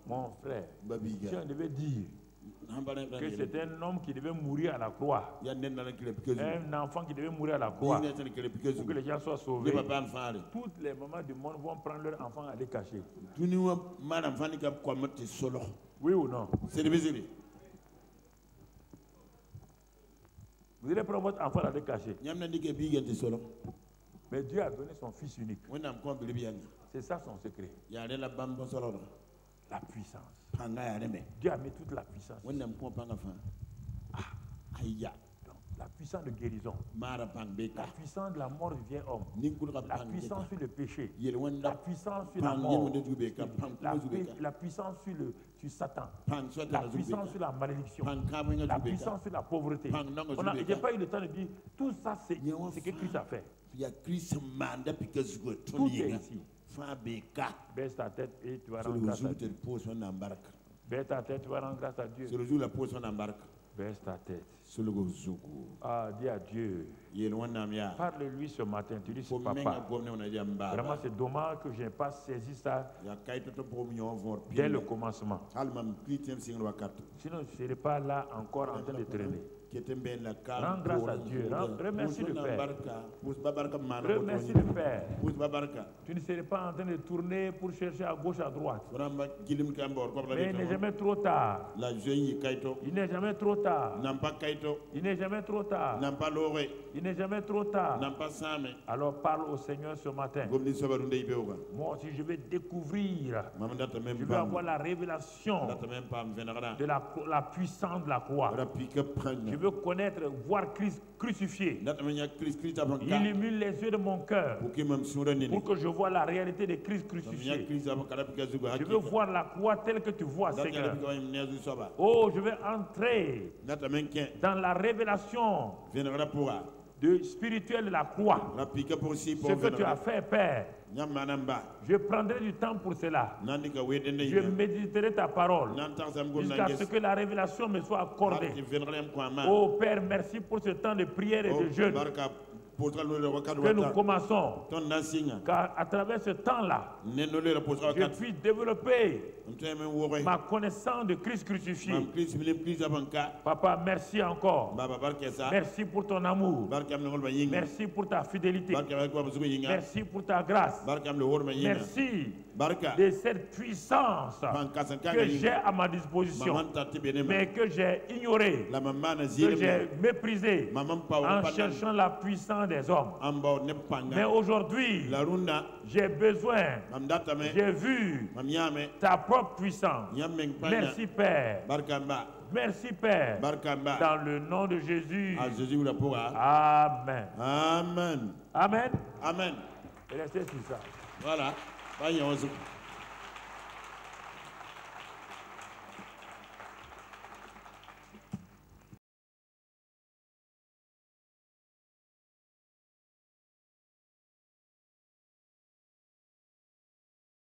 Mon frère, si on devait dire que c'est un homme qui devait mourir à la croix, un enfant qui devait mourir à la croix, pour que les gens soient sauvés, toutes les mamans du monde vont prendre leur enfant à les cacher. Oui ou non? Vous allez prendre votre enfant à les cacher. Mais Dieu a donné son fils unique. C'est ça son secret. La puissance. Dieu a mis toute la puissance. La puissance de guérison, la puissance de la mort du vieil homme, la puissance sur le péché, la puissance sur la mort, la puissance sur Satan, la puissance sur la malédiction, la puissance sur la pauvreté. Je n'ai pas eu le temps de dire tout ça, c'est ce que Christ a fait. Tout est ici. Baisse ta tête et tu vas rendre grâce à Dieu. Baisse ta tête, tu vas rendre grâce à Dieu. Baisse ta tête. Ah, dis à Dieu. Parle-lui ce matin. Tu dis, papa, vraiment c'est dommage que je n'ai pas saisi ça dès le commencement. Sinon, je ne serais pas là encore en train de traîner. Rends grâce à Dieu. Remercie le Père. Remercie le Père. Tu ne serais pas en train de tourner pour chercher à gauche, à droite. Mais il n'est jamais trop tard. Il n'est jamais trop tard. Il n'est jamais trop tard. Il n'est jamais trop tard. Alors parle au Seigneur ce matin. Moi aussi, je vais découvrir. Je vais avoir la révélation de la puissance de la croix. Je veux connaître, voir Christ crucifié. Illumine les yeux de mon cœur pour que je vois la réalité de Christ crucifié. Je veux voir la croix telle que tu vois, Seigneur. Oh, je vais entrer dans la révélation spirituelle de la croix. Ce que tu as fait, Père. Je prendrai du temps pour cela. Je méditerai ta parole jusqu'à ce que la révélation me soit accordée. Oh Père, merci pour ce temps de prière et de jeûne que nous commençons. Car à travers ce temps-là, je puis développer ma connaissance de Christ crucifié. Papa, merci encore. Merci pour ton amour. Merci pour ta fidélité. Merci pour ta grâce. Merci de cette puissance que j'ai à ma disposition, mais que j'ai ignorée, que j'ai méprisée en cherchant la puissance des hommes. Mais aujourd'hui, j'ai besoin, j'ai vu ta propre puissance. Merci Père. Merci Père. Dans le nom de Jésus. Amen. Amen. Amen. Amen. Restez sur ça. Voilà.